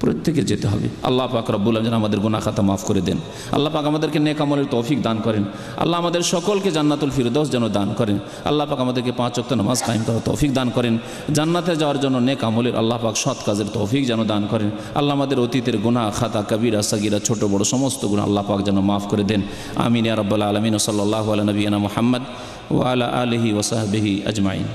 প্রত্যেকে যেতে হবে। আল্লাহ পাক রব্বুল আলামিন আমাদের গুনাহ খাতা মাফ করে দেন। আল্লাহ পাক আমাদেরকে নেক আমলের তৌফিক দান করেন। আল্লাহ আমাদের সকলকে জান্নাতুল ফিরদৌস যেন দান করেন। আল্লাহ পাক আমাদেরকে 5 ওয়াক্ত নামাজ কায়েম করার তৌফিক দান করেন। জান্নাতে যাওয়ার জন্য নেক আমলের আল্লাহ পাক সৎ কাজের তৌফিক যেন দান করেন। আল্লাহ আমাদের অতীতের গুনাহ খাতা, কবিরা সাগীরা, ছোট বড় সমস্ত গুনাহ আল্লাহ পাক যেন মাফ করে দেন। আমিন ইয়া রাব্বাল আলামিন। সাল্লাল্লাহু আলা নবিয়িনা মুহাম্মদ ওয়া আলা আলিহি ওয়া সাহবিহি আজমাইন।